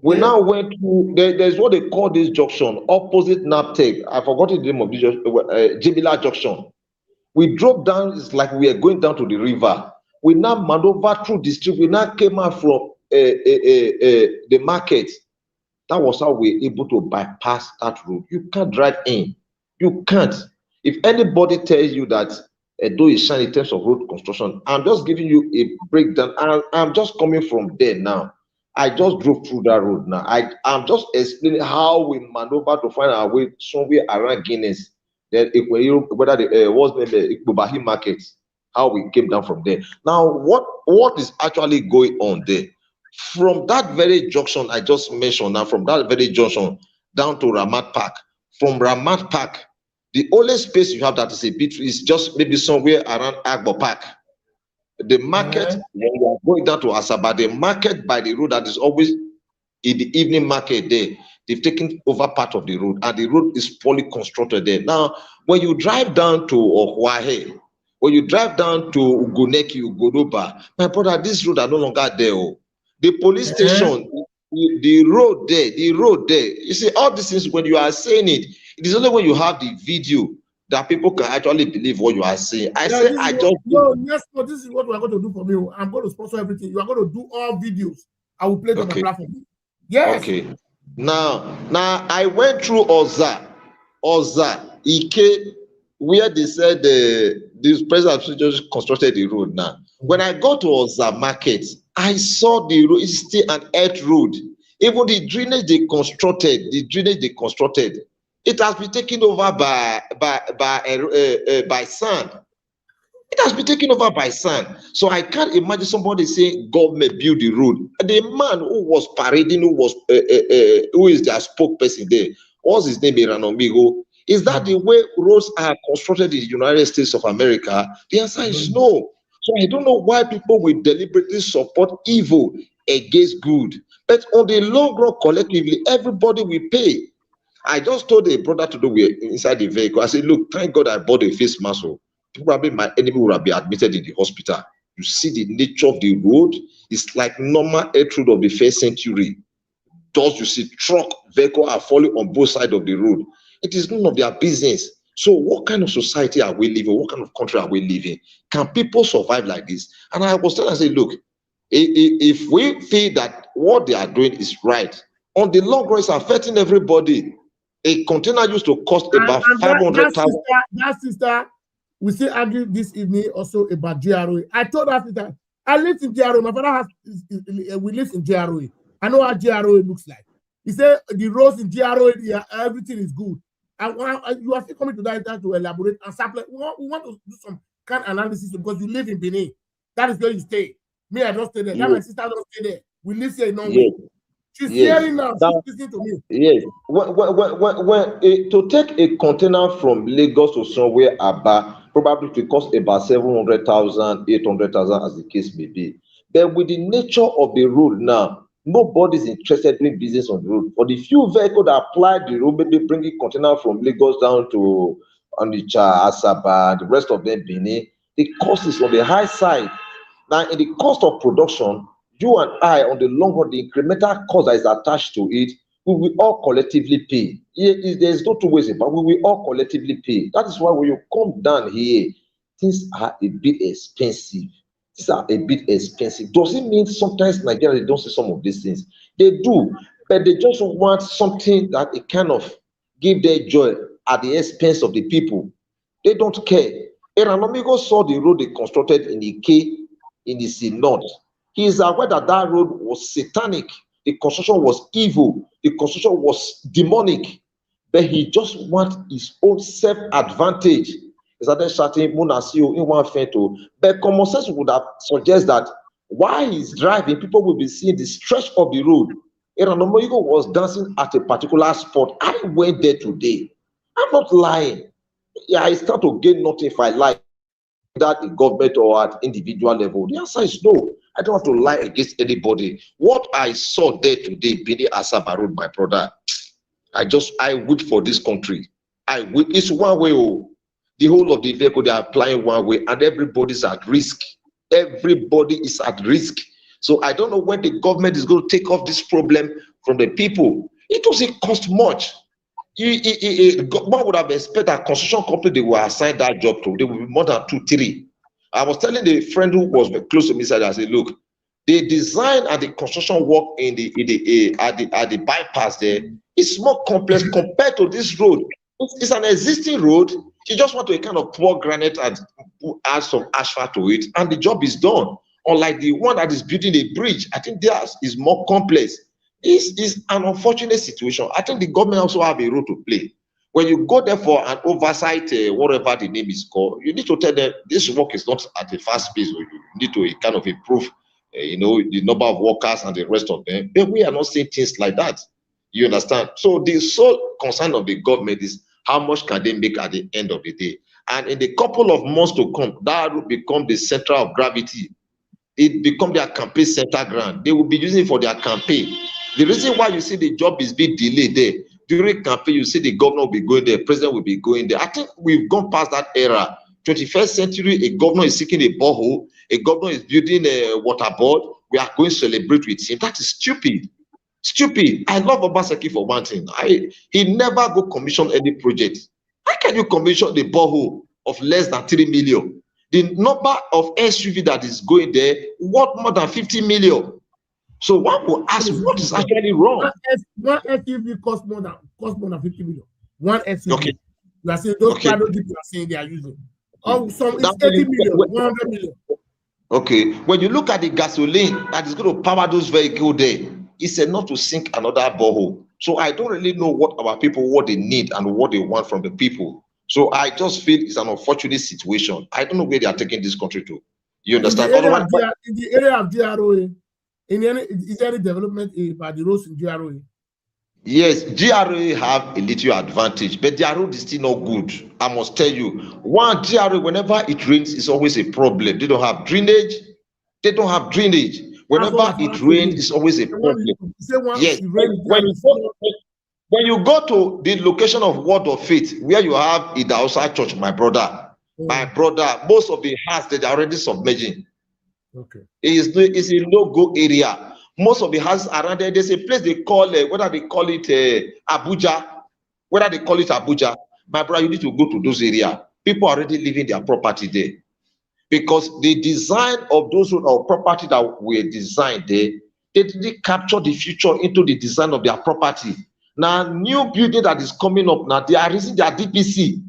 We now went to there's what they call this junction opposite Naptech. I forgot the name of this Jibila junction. We drove down, it's like we are going down to the river. We now maneuver through the street. We now came out from the market. That was how we were able to bypass that road. You can't drive in. You can't. If anybody tells you that Edo is shiny in terms of road construction, I'm just giving you a breakdown. I'm just coming from there now. I just drove through that road now. I'm just explaining how we maneuver to find our way somewhere around Guinness. Then whether the was the Ikbubahi market, how we came down from there. Now, what is actually going on there? From that very junction I just mentioned, now from that very junction down to Ramat Park, from Ramat Park, the only space you have that is a bit is just maybe somewhere around Agbo Park. The market, when you are going down to Asaba, the market by the road that is always in the evening market there, they've taken over part of the road, and the road is poorly constructed there. Now, when you drive down to Ohuahe, When you drive down to Ugoneki, Ugodoba, my brother, this road are no longer there. Oh. The police Uh-huh. station, the road there, the road there. You see, all these things, when you are saying it, it is only when you have the video that people can actually believe what you are saying. I Yeah, say, this is I what, just no, yes, no, this is what we are going to do for me. I'm going to sponsor everything. You are going to do all videos. I will play it on my okay. platform. Yes. Okay. Now I went through Oza, Ike, where they said the president just constructed the road now. When I go to Oza market, I saw the road, it's still an earth road. Even the drainage they constructed, it has been taken over by sand. It has been taken over by sand. So I can't imagine somebody saying government build the road. The man who was parading, who is their spokesperson there, what's his name? Iranomigo. Is that the way roads are constructed in the United States of America? The answer is no. So I don't know why people will deliberately support evil against good. But on the long run, collectively, everybody will pay. I just told a brother to do with inside the vehicle. I said, look, thank God I bought a face mask. Oh. Probably my enemy would have been admitted in the hospital. You see the nature of the road. It's like normal earth road of the first century. Thus, you see truck, vehicle are falling on both sides of the road. It is none of their business. So what kind of society are we living? What kind of country are we living? Can people survive like this? And I was telling, I said, look, if we feel that what they are doing is right, on the long run, it's affecting everybody. A container used to cost about And $500,000. that sister, we still argue this evening also about GROA. I told her that I live in GROA. My father we live in GROA. I know how GROA looks like. He said the roads in GROA, everything is good. And you are still coming to that to elaborate and sample. We want to do some kind of analysis because you live in Benin. That is where you stay. Me, I don't stay there. That Yes, my sister don't stay there. We live here in Norway. yes, She's yes. hearing now. She's Now, listening to me. yes, to take a container from Lagos to somewhere Aba probably will cost about 700,000, 800,000, as the case may be. But with the nature of the road now, nobody's interested in doing business on the road. For the few vehicles that apply the road, maybe bringing container from Lagos down to Onitsha, Asaba, and the rest of them Benin, the cost is on the high side. Now, in the cost of production, you and I, on the long run, the incremental cost that is attached to it, we will all collectively pay. There's no two ways about it, we will all collectively pay. That is why when you come down here, things are a bit expensive. These are a bit expensive. Does it mean sometimes Nigerians don't see some of these things? They do, but they just want something that it kind of give their joy at the expense of the people. They don't care. Eranomigo saw the road they constructed in Ike in the north. He is aware that that road was satanic. The construction was evil. The construction was demonic. But he just wants his own self-advantage. He started shouting, Munasio in one photo. But common sense would have suggest that while he's driving, people will be seeing the stretch of the road. Eranomigo was dancing at a particular spot. I went there today. I'm not lying. Yeah, I start to gain nothing if I lie that the government or at individual level? The answer is no. I don't have to lie against anybody. What I saw there today, Bini Asaba Road, my brother, I weep for this country. I weep. It's one way. Oh, the whole of the vehicle they are applying one way, and everybody's at risk. Everybody is at risk. So I don't know when the government is going to take off this problem from the people. It doesn't cost much. One would have expected that construction company they will assign that job to, they will be more than 2, 3. I was telling a friend who was close to me, said, I said, look, the design and the construction work at the bypass there is more complex compared to this road. It's an existing road. You just want to kind of pour granite and add some asphalt to it, and the job is done. Unlike the one that is building a bridge, I think theirs is more complex. Is an unfortunate situation. I think the government also have a role to play. When you go there for an oversight, whatever the name is called, you need to tell them this work is not at a fast pace. You need to kind of improve, the number of workers and the rest of them. But we are not seeing things like that. You understand? So the sole concern of the government is how much can they make at the end of the day. And in the couple of months to come, that will become the center of gravity. It become their campaign center ground. They will be using it for their campaign. The reason why you see the job is being delayed there, during campaign, you see the governor will be going there, president will be going there. I think we've gone past that era 21st century, a governor is seeking a borehole, a governor is building a water board, we are going to celebrate with him. That is stupid. Stupid. I love Obaseki for one thing. He never go commission any project. How can you commission the borehole of less than 3 million? The number of SUV that is going there worth more than 50 million. So one will ask, what is actually wrong? One SUV costs more than 50 million. One SUV. Okay. You are saying those private people are saying they are using. Oh, some it's 80 million, 100 million. Okay. When you look at the gasoline that is going to power those vehicles there, it's enough to sink another borehole. So I don't really know what they need and what they want from the people. So I just feel it's an unfortunate situation. I don't know where they are taking this country to. You understand? In the area of GROA, is there any development by the roads in GROA? Yes, GRA have a little advantage, but their road is still not good. I must tell you, one GRA, whenever it rains, is always a problem. They don't have drainage. Whenever it rains, it's always a problem. Yes, when you go to the location of Word of Faith, where you have Idausa Church, my brother, most of the houses they are already submerging. Okay, it's a no-go area. Most of the houses around there, there's a place they call whether they call it Abuja, my brother, you need to go to those areas. People are already living their property there, because the design of those property that were designed there, they didn't capture the future into the design of their property. Now, new building that is coming up now, they are raising their DPC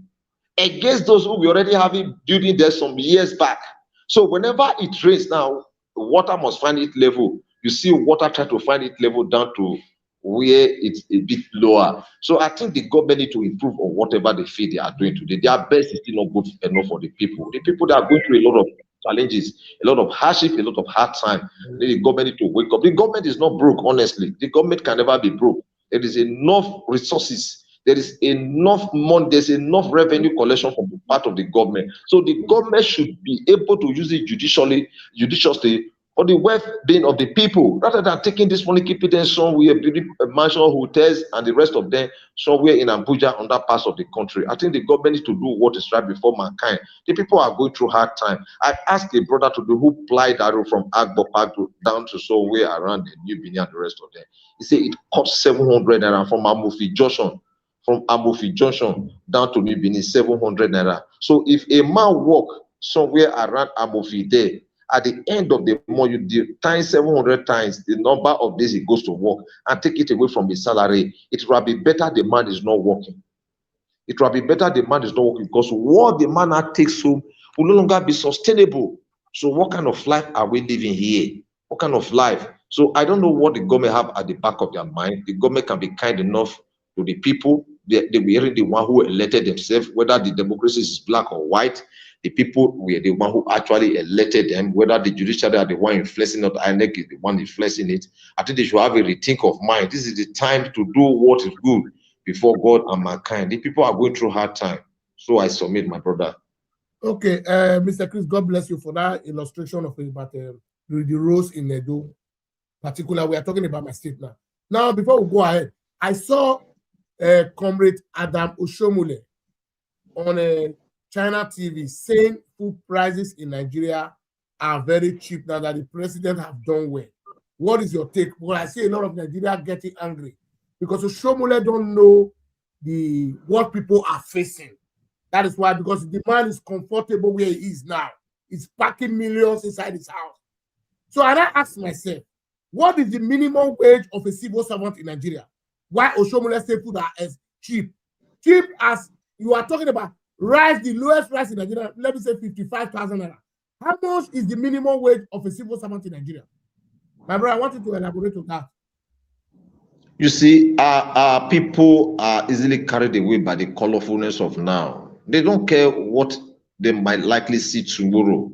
against those who we already have it building there some years back. So whenever it rains now, water must find its level. You see water try to find its level down to where it's a bit lower. So I think the government need to improve on whatever they feel they are doing today. Their best is still not good enough for the people. The people that are going through a lot of challenges, a lot of hardship, a lot of hard time. The government need to wake up. The government is not broke, honestly. The government can never be broke. There is enough resources. There is enough money, there's enough revenue collection from the part of the government. So the government should be able to use it judiciously for the well-being of the people, rather than taking this money, keeping them somewhere, building mansion, hotels, and the rest of them somewhere in Abuja, on that part of the country. I think the government needs to do what is right before mankind. The people are going through hard time. I asked a brother to do who plied that road from Agbo Park down to somewhere around the New Benin and the rest of them. He said it cost 700 naira from Amofi Junction down to New Benin, 700 naira. So if a man walk somewhere around Amofi there, at the end of the month, you times 700 times the number of days he goes to work and take it away from his salary. It will be better the man is not working. It will be better the man is not working, because what the man takes home will no longer be sustainable. So what kind of life are we living here? What kind of life? So I don't know what the government have at the back of their mind. The government can be kind enough to the people. They were the one who elected themselves, whether the democracy is black or white. The people were the one who actually elected them, whether the judiciary are the one influencing it, INEC is the one influencing it. I think they should have a rethink of mind. This is the time to do what is good before God and mankind. The people are going through hard time. So I submit, my brother. Okay, Mr. Chris, God bless you for that illustration of about the roads in Edo. Particularly, we are talking about my state now. Now, before we go ahead, I saw Comrade Adam Oshomole on China TV saying food prices in Nigeria are very cheap now that the president have done well. What is your take? Well, I see a lot of Nigerians getting angry because Oshomole don't know what people are facing. That is why, because the man is comfortable where he is now. He's packing millions inside his house. So I ask myself, what is the minimum wage of a civil servant in Nigeria? Why Oshomole say food are as cheap? Cheap as you are talking about rice, the lowest price in Nigeria, let me say 55,000 naira. How much is the minimum wage of a civil servant in Nigeria? My brother, I want you to elaborate on that. You see, people are easily carried away by the colorfulness of now. They don't care what they might likely see tomorrow.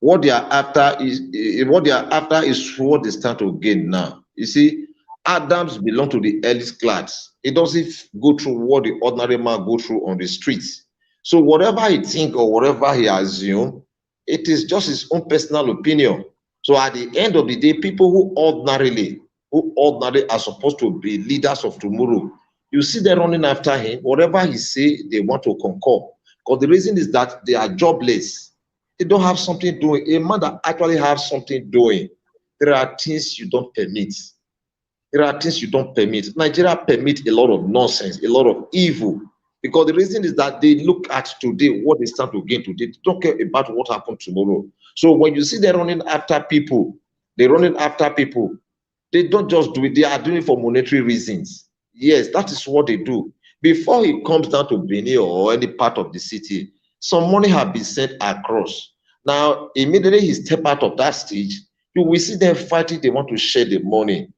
What they are after is what they stand to gain now. You see, Adams belong to the elite class. It doesn't go through what the ordinary man go through on the streets. So whatever he think or whatever he assume, it is just his own personal opinion. So at the end of the day, people who ordinarily are supposed to be leaders of tomorrow, you see them running after him. Whatever he say, they want to concur. Because the reason is that they are jobless. They don't have something doing. A man that actually has something doing, there are things you don't permit. There are things you don't permit. Nigeria permit a lot of nonsense, a lot of evil. Because the reason is that they look at today, what they stand to gain today. They don't care about what happened tomorrow. So when you see them running after people, they're running after people. They don't just do it, they are doing it for monetary reasons. Yes, that is what they do. Before he comes down to Benin or any part of the city, some money have been sent across. Now, immediately he step out of that stage, you will see them fighting, they want to share the money.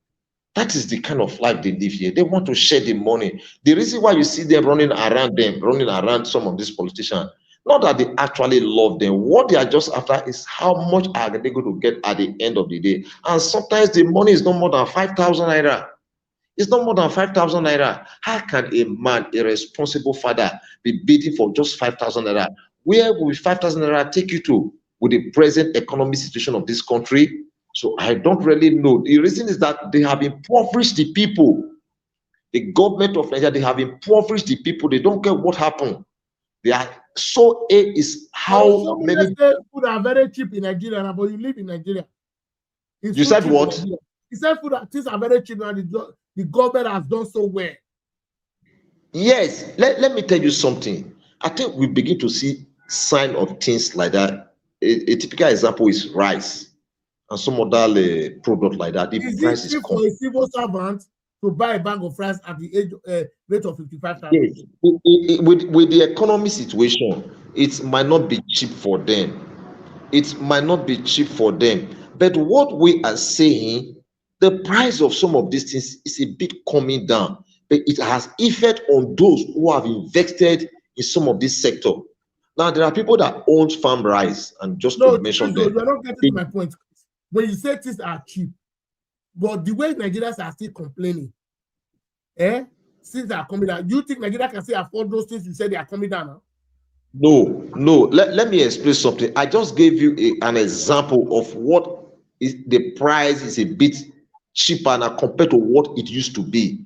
That is the kind of life they live here. They want to share the money. The reason why you see them, running around some of these politicians, not that they actually love them. What they are just after is how much are they going to get at the end of the day. And sometimes the money is not more than 5,000 naira. It's not more than 5,000 naira. How can a man, a responsible father, be bidding for just 5,000 naira? Where will 5,000 naira take you to with the present economic situation of this country? So I don't really know. The reason is that they have impoverished the people. The government of Nigeria, they have impoverished the people. They don't care what happened. They are so A is how Somebody many. said food are very cheap in Nigeria, but you live in Nigeria. It's You food said cheap in what? Nigeria. He said things are very cheap now. The government has done so well. Yes, let me tell you something. I think we begin to see sign of things like that. A typical example is rice and some other product like that. The Is it price is cheap come. for a civil servant to buy a bag of rice at the age rate of 55,000? Yes, with the economy situation, it might not be cheap for them. It might not be cheap for them. But what we are saying, the price of some of these things is a bit coming down, but it has effect on those who have invested in some of this sector. Now, there are people that own farm rice, and just to No, mention so them, you're not getting they- to my point. When you say things are cheap, but the way Nigerians are still complaining, things are coming down. You think Nigeria can still afford those things you said they are coming down now? no. Let me explain something. I just gave you an example of what is the price is a bit cheaper now compared to what it used to be.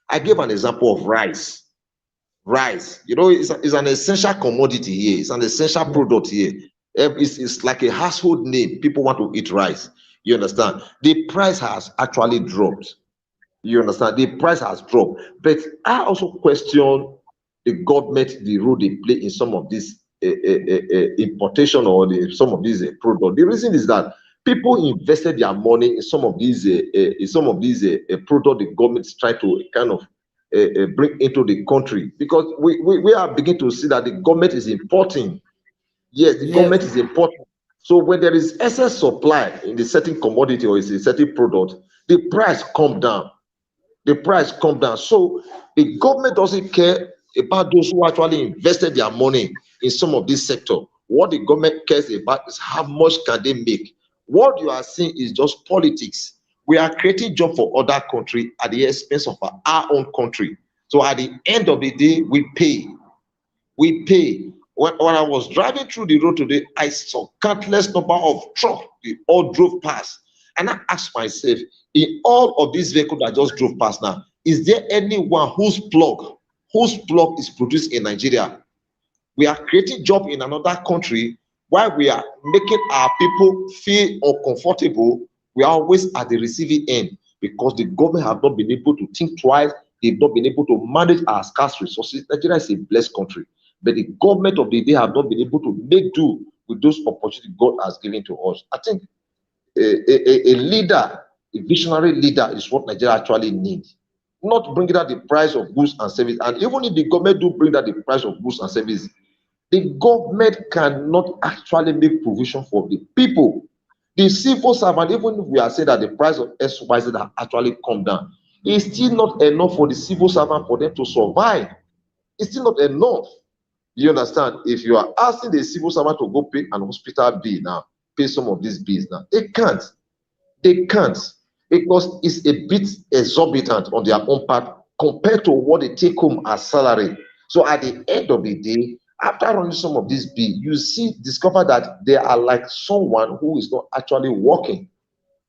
I gave an example of rice. Rice, it's an essential commodity here. It's an essential Yeah. product here. It's like a household name. People want to eat rice. You understand? The price has actually dropped. You understand? The price has dropped. But I also question the government, the role they play in some of this importation or some of these products. The reason is that people invested their money in some of these products the government is trying to kind of bring into the country, because we are beginning to see that the government is importing. Yes, the Yes. government is importing. So when there is excess supply in the certain commodity or is a certain product, the price come down. The price come down. So the government doesn't care about those who actually invested their money in some of this sector. What the government cares about is how much can they make. What you are seeing is just politics. We are creating job for other country at the expense of our own country. So at the end of the day, we pay. We pay. When I was driving through the road today, I saw countless number of trucks. They all drove past. And I asked myself, in all of these vehicles that just drove past now, is there anyone whose plug is produced in Nigeria? We are creating job in another country while we are making our people feel uncomfortable. We are always at the receiving end because the government have not been able to think twice. They've not been able to manage our scarce resources. Nigeria is a blessed country, but the government of the day have not been able to make do with those opportunities God has given to us. I think a leader, a visionary leader, is what Nigeria actually needs. Not bringing down the price of goods and services. And even if the government do bring down the price of goods and services, the government cannot actually make provision for the people. The civil servant, even if we are saying that the price of XYZ have actually come down, it's still not enough for the civil servant for them to survive. It's still not enough. You understand? If you are asking the civil servant to go pay an hospital bill now, pay some of these bills now, they can't. They can't, because it's a bit exorbitant on their own part compared to what they take home as salary. So at the end of the day, after running some of these bills, discover that they are like someone who is not actually working.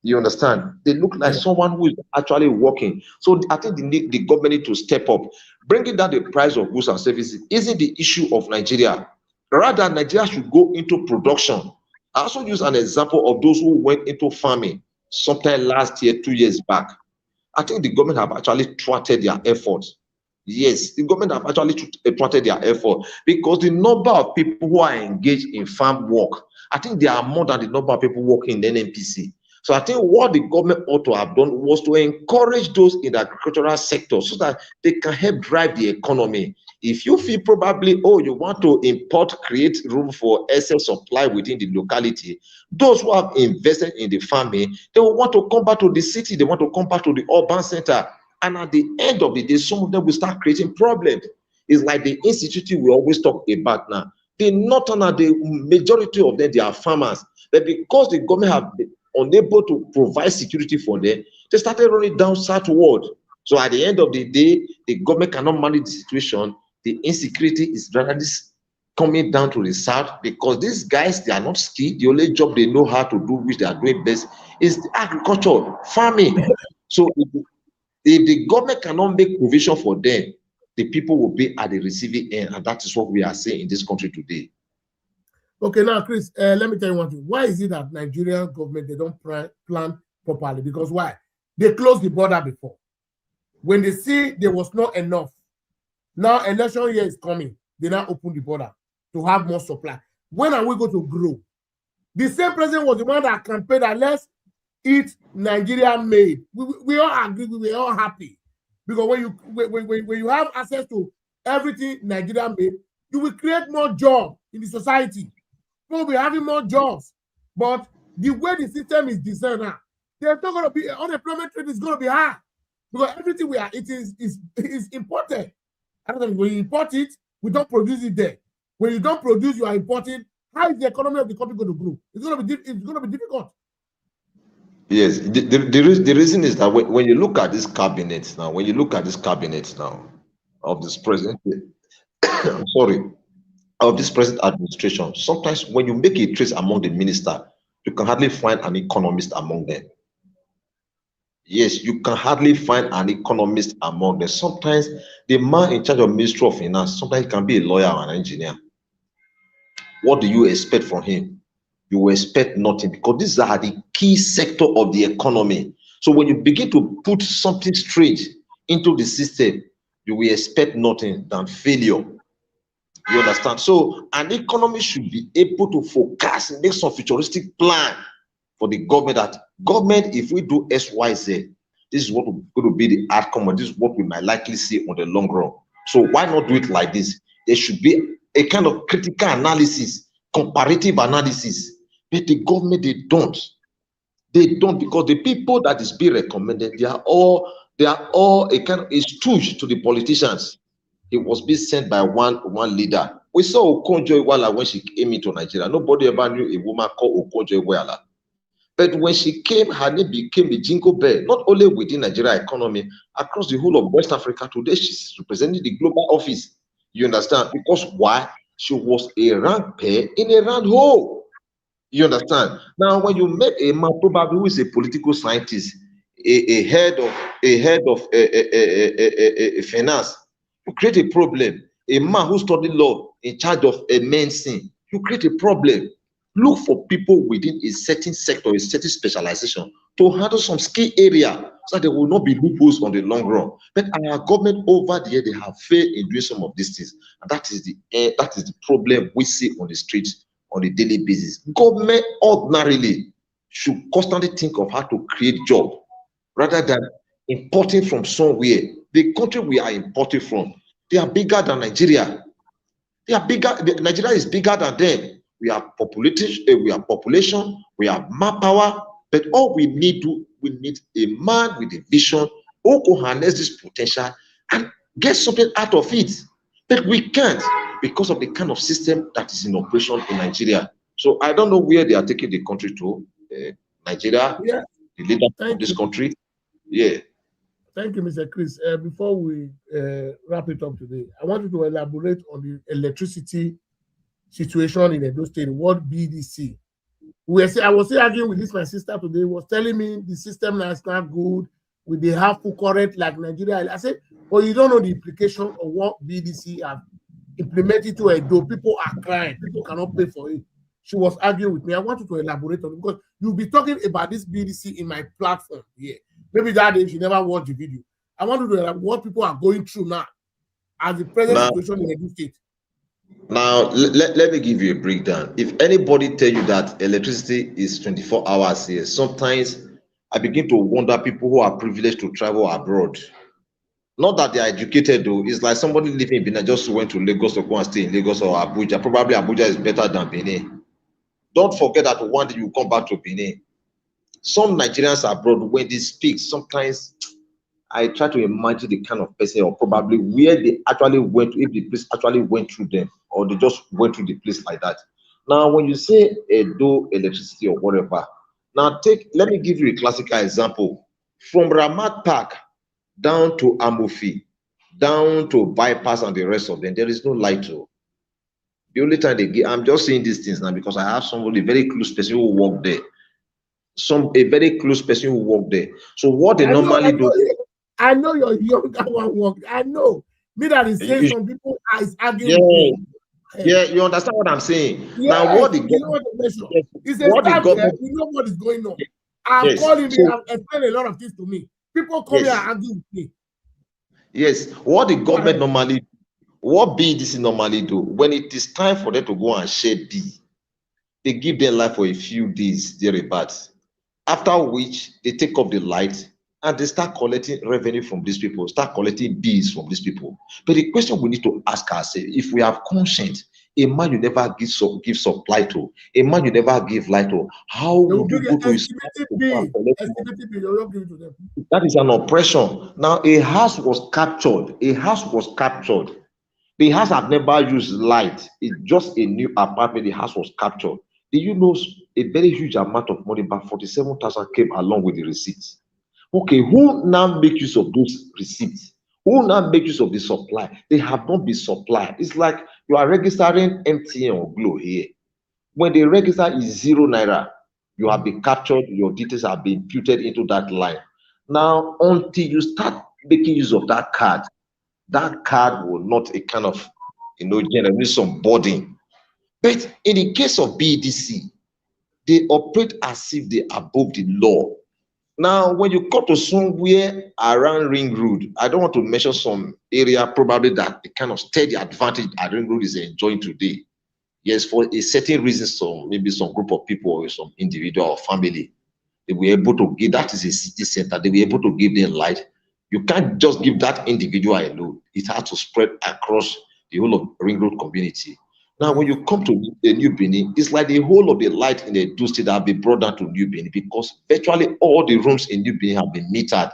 You understand? They look like Yeah. someone who is actually working. So I think the government need to step up. Bringing down the price of goods and services isn't the issue of Nigeria. Rather, Nigeria should go into production. I also use an example of those who went into farming sometime last year, 2 years back. I think the government have actually thwarted their efforts. Yes, the government have actually thwarted their effort because the number of people who are engaged in farm work, I think there are more than the number of people working in NNPC. So I think what the government ought to have done was to encourage those in the agricultural sector so that they can help drive the economy. If you feel probably, oh, you want to import, create room for excess supply within the locality, those who have invested in the farming, they will want to come back to the city, they want to come back to the urban center. And at the end of the day, some of them will start creating problems. It's like the institute we always talk about now. The northern and the majority of them, they are farmers. But because the government have been unable to provide security for them, they started running down southward. So at the end of the day, the government cannot manage the situation. The insecurity is gradually coming down to the south because these guys, they are not skilled. The only job they know how to do, which they are doing best, is agriculture, farming. So if the government cannot make provision for them, the people will be at the receiving end, and that is what we are seeing in this country today. Okay, now, Chris, let me tell you one thing. Why is it that Nigerian government, they don't plan properly? Because why? They closed the border before. When they see there was not enough, now election year is coming, they now open the border to have more supply. When are we going to grow? The same president was the one that campaigned that let's eat Nigeria made. We all agree, we are all happy. Because when you have access to everything Nigeria made, you will create more jobs in the society. People will be having more jobs. But the way the system is designed now, there's not going to be, unemployment rate is going to be high. Because everything we are eating is imported. And when you import it, we don't produce it there. When you don't produce, you are importing. How is the economy of the country going to grow? It's going to be difficult. Yes, the reason is that when you look at this cabinet now, of this president, I'm sorry, of this present administration, sometimes when you make a trace among the minister, you can hardly find an economist among them. Yes, you can hardly find an economist among them. Sometimes the man in charge of Ministry of Finance, sometimes he can be a lawyer or an engineer. What do you expect from him? You will expect nothing because these are the key sector of the economy. So when you begin to put something strange into the system, you will expect nothing than failure. You understand? So an economy should be able to forecast, make some futuristic plan for the government that government, if we do X, Y, Z, this is what going to be the outcome, and this is what we might likely see on the long run. So why not do it like this? There should be a kind of critical analysis, comparative analysis. But the government, they don't. They don't, because the people that is being recommended, they are all a kind of a stooge to the politicians. It was being sent by one leader. We saw Okonjo-Iweala when she came into Nigeria. Nobody ever knew a woman called Okonjo-Iweala. But when she came, her name became a jingle bell, not only within Nigeria economy, across the whole of West Africa. Today, she's representing the global office. You understand? Because why? She was a round pear in a round hole. You understand? Now, when you make a man probably who is a political scientist, a head of finance, you create a problem. A man who studied law in charge of a medicine, you create a problem. Look for people within a certain sector, a certain specialization to handle some skill area so that there will not be loopholes on the long run. But our government over the year, they have failed in doing some of these things. And that is the problem we see on the streets on a daily basis. Government ordinarily should constantly think of how to create job rather than importing from somewhere. The country we are importing from, they are bigger than Nigeria. They are bigger. Nigeria is bigger than them. We have population, we have manpower, but all we need a man with a vision who can harness this potential and get something out of it. But we can't because of the kind of system that is in operation in Nigeria. So I don't know where they are taking the country to. Nigeria, Yeah. the leader of this country. Yeah. Thank you, Mr. Chris. Before we wrap it up today, I want you to elaborate on the electricity situation in Edo State. What BDC? I was still arguing with this. My sister today was telling me the system now is not good. With the full current like Nigeria. I said, well, you don't know the implication of what BDC have implement it to Edo. People are crying. People cannot pay for it. She was arguing with me. I want you to elaborate on it because you'll be talking about this BDC in my platform here. Maybe that day she never watched the video. I want you to elaborate what people are going through now as the present Now, situation in Edo State. let me give you a breakdown. If anybody tell you that electricity is 24 hours here, sometimes I begin to wonder people who are privileged to travel abroad. Not that they are educated though. It's like somebody living in Benin just went to Lagos to go and stay in Lagos or Abuja. Probably Abuja is better than Benin. Don't forget that one day you come back to Benin. Some Nigerians abroad, when they speak, sometimes I try to imagine the kind of person or probably where they actually went to, if the place actually went through them or they just went through the place like that. Now, when you say Edo electricity or whatever, now let me give you a classical example. From Ramat Park down to Amufi, down to Bypass and the rest of them, there is no light. The only time they get, I'm just saying these things now because I have somebody very close person who work there. A very close person who work there. So what they normally do. I know your younger one work. I know. Me that is saying some people are arguing with me. Yeah, you understand what I'm saying? Yes, now, what the government, it's a start there. We know what is going on. I'm calling me, I've explained a lot of things to me. People come here and argue with me. Yes, what the government normally, what BDC normally do, when it is time for them to go and share B, they give them light for a few days, thereabouts. After which, they take off the light and they start collecting revenue from these people, start collecting bills from these people. But the question we need to ask ourselves, if we have conscience, a man you never give supply to, a man you never give light to, how would you go to his That is an oppression. Now, a house was captured. A house was captured. The house had never used light. It's just a new apartment. The house was captured. Do you know a very huge amount of money, about 47,000 came along with the receipts? Okay, who now make use of those receipts? Who now make use of the supply? They have not been supplied. It's like you are registering MTN or Glo here. When the register is 0 naira, you have been captured, your details have been imputed into that line. Now, until you start making use of that card will not a kind of, generate some burden. But in the case of BDC, they operate as if they are above the law. Now, when you come to somewhere around Ring Road, I don't want to mention some area probably that the kind of steady advantage that Ring Road is enjoying today. Yes, for a certain reason, maybe some group of people or some individual or family, they were able to give, that is a city center, they were able to give them light. You can't just give that individual alone. It has to spread across the whole of Ring Road community. Now, when you come to the New Benin, it's like the whole of the light in the Edo State have been brought down to New Benin because virtually all the rooms in New Benin have been metered.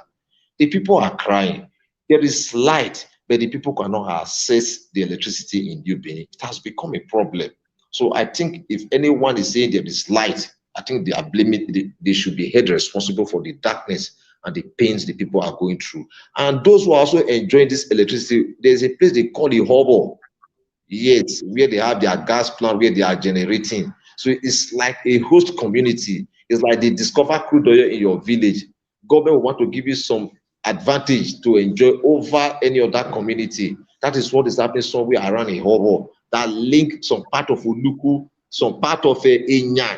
The people are crying. There is light, but the people cannot access the electricity in New Benin. It has become a problem. So I think if anyone is saying there is light, I think they are blaming, they should be held responsible for the darkness and the pains the people are going through. And those who are also enjoying this electricity, there's a place they call the Hobo. Yes, where they have their gas plant, where they are generating. So it's like a host community. It's like they discover crude oil in your village. Government will want to give you some advantage to enjoy over any other community. That is what is happening somewhere around a Hobo that link some part of Uluku, some part of Enyan.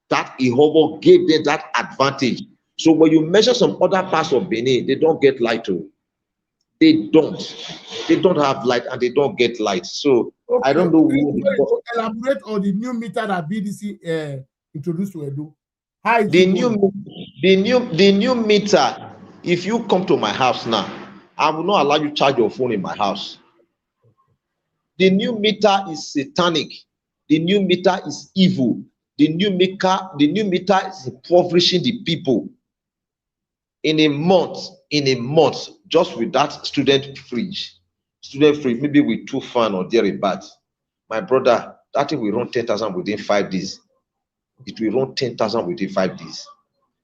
That Ihobo gave them that advantage. So when you measure some other parts of Benin, they don't get light to. They don't have light and they don't get light. So okay, I don't know. Elaborate on the new meter that BDC introduced to Edo. How is the new meter? If you come to my house now, I will not allow you to charge your phone in my house. The new meter is satanic. The new meter is evil. The new meter is impoverishing the people. In a month, just with that student fridge, maybe with 2 fans or thereabouts, my brother, that thing will run 10,000 within 5 days. It will run 10,000 within 5 days.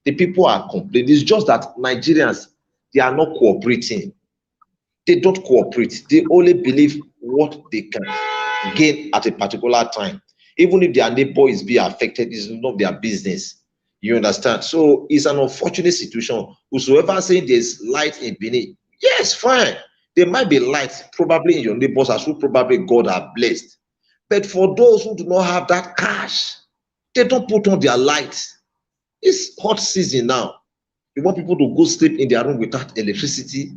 The people are complaining. It's just that Nigerians, they are not cooperating. They don't cooperate. They only believe what they can gain at a particular time. Even if their neighbor is being affected, it's not their business. You understand? So it's an unfortunate situation. Whosoever saying there's light in Benin, yes, fine. There might be lights probably in your neighbors as who probably God have blessed. But for those who do not have that cash, they don't put on their lights. It's hot season now. You want people to go sleep in their room without electricity?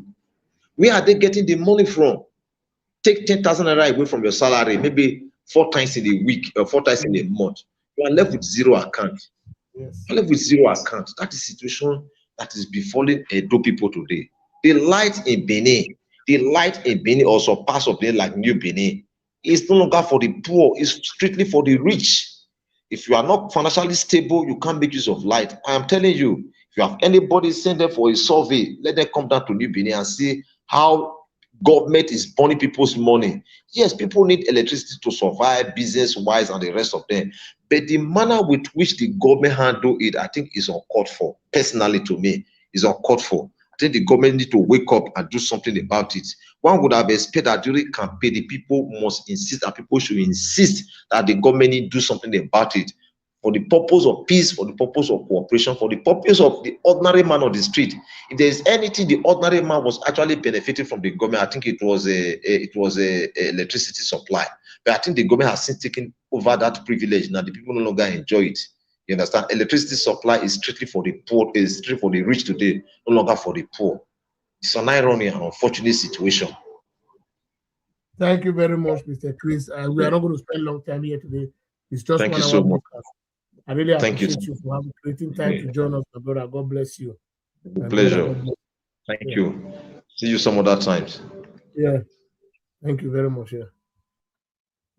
Where are they getting the money from? Take 10,000 naira away from your salary, maybe 4 times in a week or 4 times in a month. You are left with zero account. Yes. You are left with zero account. That is the situation that is befalling Edo people today. The light in Benin or some parts of Benin like New Benin is no longer for the poor, it's strictly for the rich. If you are not financially stable, you can't make use of light. I am telling you, if you have anybody send them for a survey, let them come down to New Benin and see how government is burning people's money. Yes, people need electricity to survive business-wise and the rest of them. But the manner with which the government handle it, I think is uncalled for. Personally, to me, is uncalled for. I think the government need to wake up and do something about it. One would have expected that during campaign, the people must insist, that people should insist that the government need to do something about it for the purpose of peace, for the purpose of cooperation, for the purpose of the ordinary man on the street. If there is anything the ordinary man was actually benefiting from the government, I think it was a electricity supply. But I think the government has since taken over that privilege. Now the people no longer enjoy it. You understand? Electricity supply is strictly for the poor, is strictly for the rich today, no longer for the poor. It's an irony and unfortunate situation. Thank you very much, Mr. Chris. We Yeah. are not going to spend long time here today. It's just Thank you 1 hour so much. broadcast. I really Thank you. appreciate you for having creating time to join us, my brother. God bless you. My brother, Pleasure. God bless Thank you. you. See you some other times. Yeah. Thank you very much. Yeah.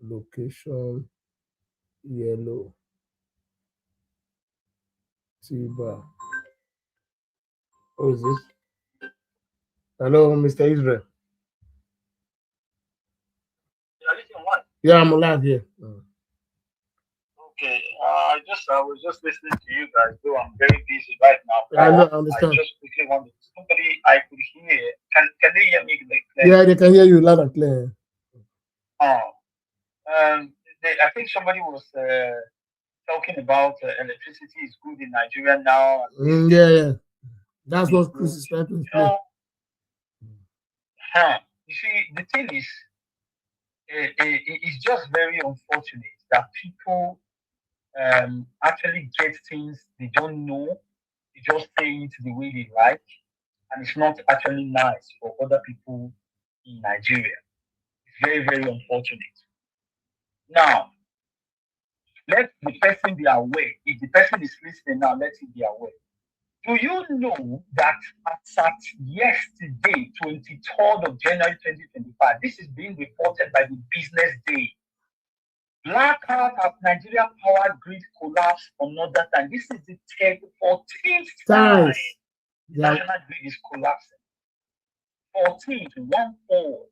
Location yellow. Tiba. Who is this? Hello, Mr. Israel. Yeah, I'm alive here. Okay, I was just listening to you guys. Though I'm very busy right now. I know, I I understand. just quickly wanted somebody I could hear. Can they hear me clearly? Yeah, they can hear you loud and clear. Oh, I think somebody was talking about electricity is good in Nigeria now. Yeah. That's what Chris is trying to explain. So, you see, the thing is, it's just very unfortunate that people actually get things they don't know. They just say it the way they like, and it's not actually nice for other people in Nigeria. It's very, very unfortunate. Now, let the person be aware. If the person is listening now, let him be aware. Do you know that as at yesterday, 23rd of January 2025, this is being reported by the Business Day. Blackout of Nigeria power grid collapse another time. This is the 14th time national grid is collapsing. 14th, 1-4,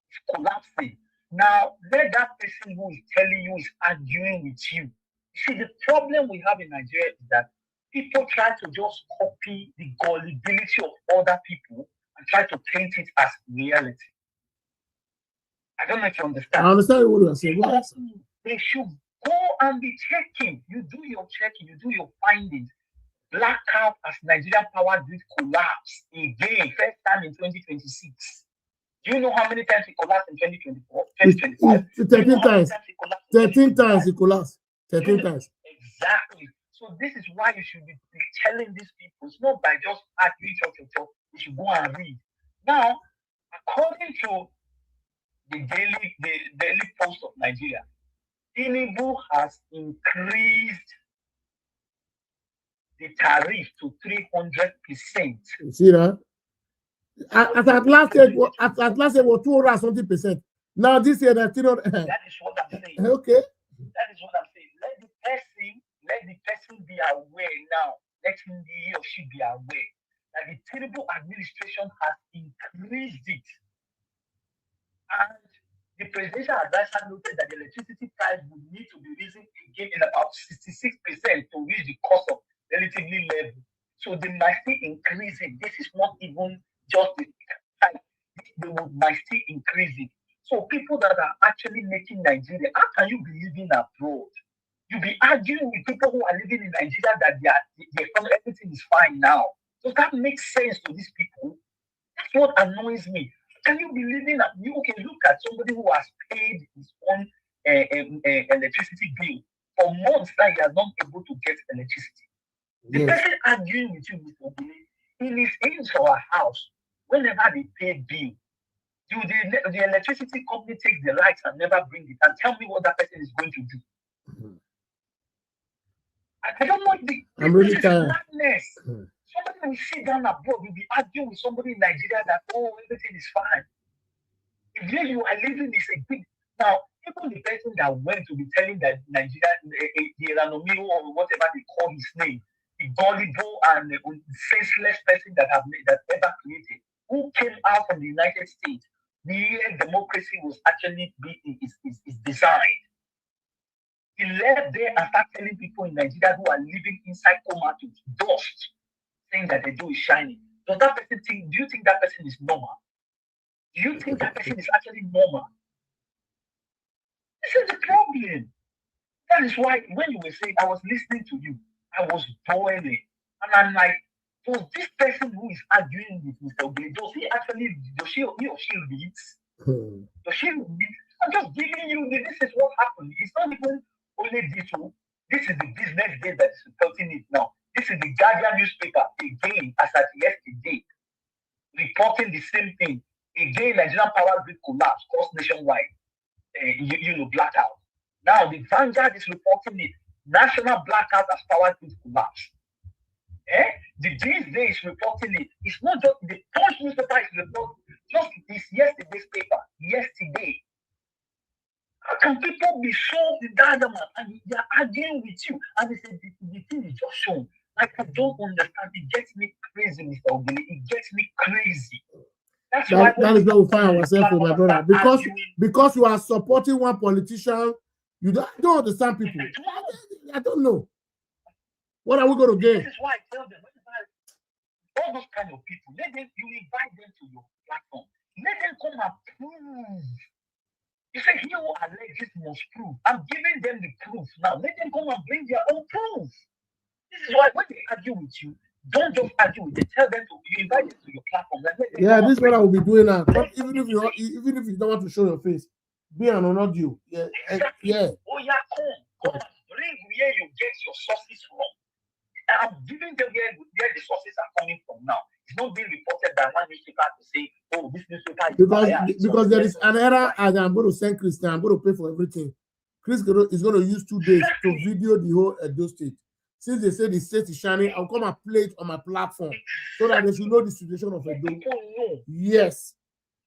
is collapsing. Now, let that person who is telling you is arguing with you. See, the problem we have in Nigeria is that people try to just copy the gullibility of other people and try to paint it as reality. I don't know if you understand. I understand what you're saying. They should go and be checking. You do your checking, you do your findings. Blackout as Nigerian power grid collapse again, first time in 2026. Do you know how many times it collapsed in 2024? 2025? 13 times. 13 times it collapsed. 13 times. Exactly. So this is why you should be telling these people. It's not by just arguing talk. You should go and read. Now, according to the daily Post of Nigeria, Tinubu has increased the tariff to 300%. You see that? At last it was 200 something percent. Now this year that That is what I'm saying. Okay. That is what I'm saying. Let the person be aware now. Let him he or she be aware that the Tinubu administration has increased it. And the presidential advisor noted that the electricity price would need to be risen again in about 66% to reach the cost of relatively level. So they might still increase it. This is not even just the time. They might still increase it. So people that are actually making Nigeria, how can you be living abroad? You be arguing with people who are living in Nigeria that everything is fine now. Does that make sense to these people? That's what annoys me. Can you be living at you? Okay, look at somebody who has paid his own electricity bill for months that he has not able to get electricity. The person arguing with you, Mr. Obele, in his or her house, whenever they pay bill, do the electricity company take the lights and never bring it? And tell me what that person is going to do. I don't know. I'm really tired. Madness. Somebody will sit down abroad, will be arguing with somebody in Nigeria that, oh, everything is fine. If you are living this a big. Now, even the person that went to be telling that Nigeria, the Ranomiro or whatever they call his name, the gullible and senseless person that ever created, who came out from the United States, the year democracy was actually is designed. He left there and started telling people in Nigeria who are living inside comatose, dust, saying that the door is shining. Does that person think? Do you think that person is normal? Do you think that person is actually normal? This is the problem. That is why when you were saying, I was listening to you, I was boiling, and I'm like, does this person who is arguing with Mr. Obele, does he or she reads? Does she read? I'm just giving you this is what happened. It's not even only this one. This is the business day that is reporting it now. This is the Guardian newspaper again, as at yesterday, reporting the same thing. Again, Nigerian power grid collapse caused nationwide, blackout. Now the Vanguard is reporting it. National blackout as power grid collapse. The These days reporting it. It's not just the Punch newspaper is reporting. Just this yesterday's paper. Yesterday. How can people be so adamant and they are arguing with you? And they say the thing is just shown. Like, I don't understand. It gets me crazy, Mr. Obele. It gets me crazy. That is where we find ourselves, my brother. Because you are supporting one politician, you don't understand people. I don't know. What are we going to get? This is why I tell them, all those kind of people, you invite them to your platform. Let them come and prove. You say, here who alleges must prove. I'm giving them the proof now. Let them come and bring their own proof. This is why when they argue with you, don't just argue with them. Tell them you invite them to your platform. This is what I will be doing now. Even if you don't want to show your face, be an audio. Yeah, exactly. Yeah. Oh yeah, come. Bring where you get your sources from. I'm giving them where the sources are coming from now. It's not being reported by one newspaper to say, oh, this newspaper is because there is an error, and I'm going to send Christian. I'm going to pay for everything. Chris is going to use 2 days to video the whole Edo State. Since they say the state is shining, I'll come and play it on my platform so that they should know the situation of Edo. People know. Yes.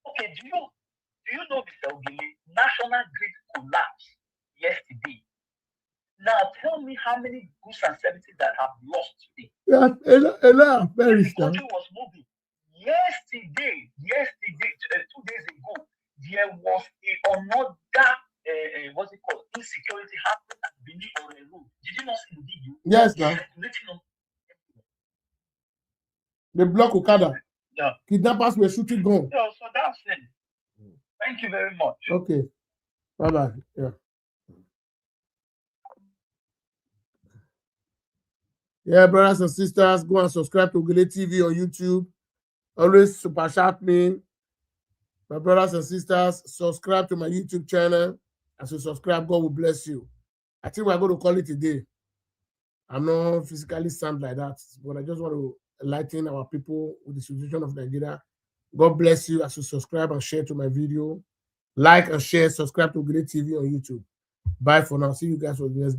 Okay, do you know, Mr. Obele, National Grid collapsed yesterday. Now tell me how many goods and services that have lost today. Yeah, a lot. Very the country was moving. Yesterday, 2 days ago, there was another what's it called? Insecurity happened at Benin on a road. Did you not see the video? Yes, now. They block Okada. Yeah. Kidnappers were shooting guns. Yeah, so that's it. Thank you very much. Okay. Bye-bye. Yeah. Yeah, brothers and sisters, go and subscribe to Ogele TV on YouTube. Always super chat me. My brothers and sisters, subscribe to my YouTube channel. As you subscribe, God will bless you. I think we're going to call it a day. I'm not physically sound like that, but I just want to enlighten our people with the situation of Nigeria. God bless you as you subscribe and share to my video. Like and share, subscribe to Ogele TV on YouTube. Bye for now. See you guys for the next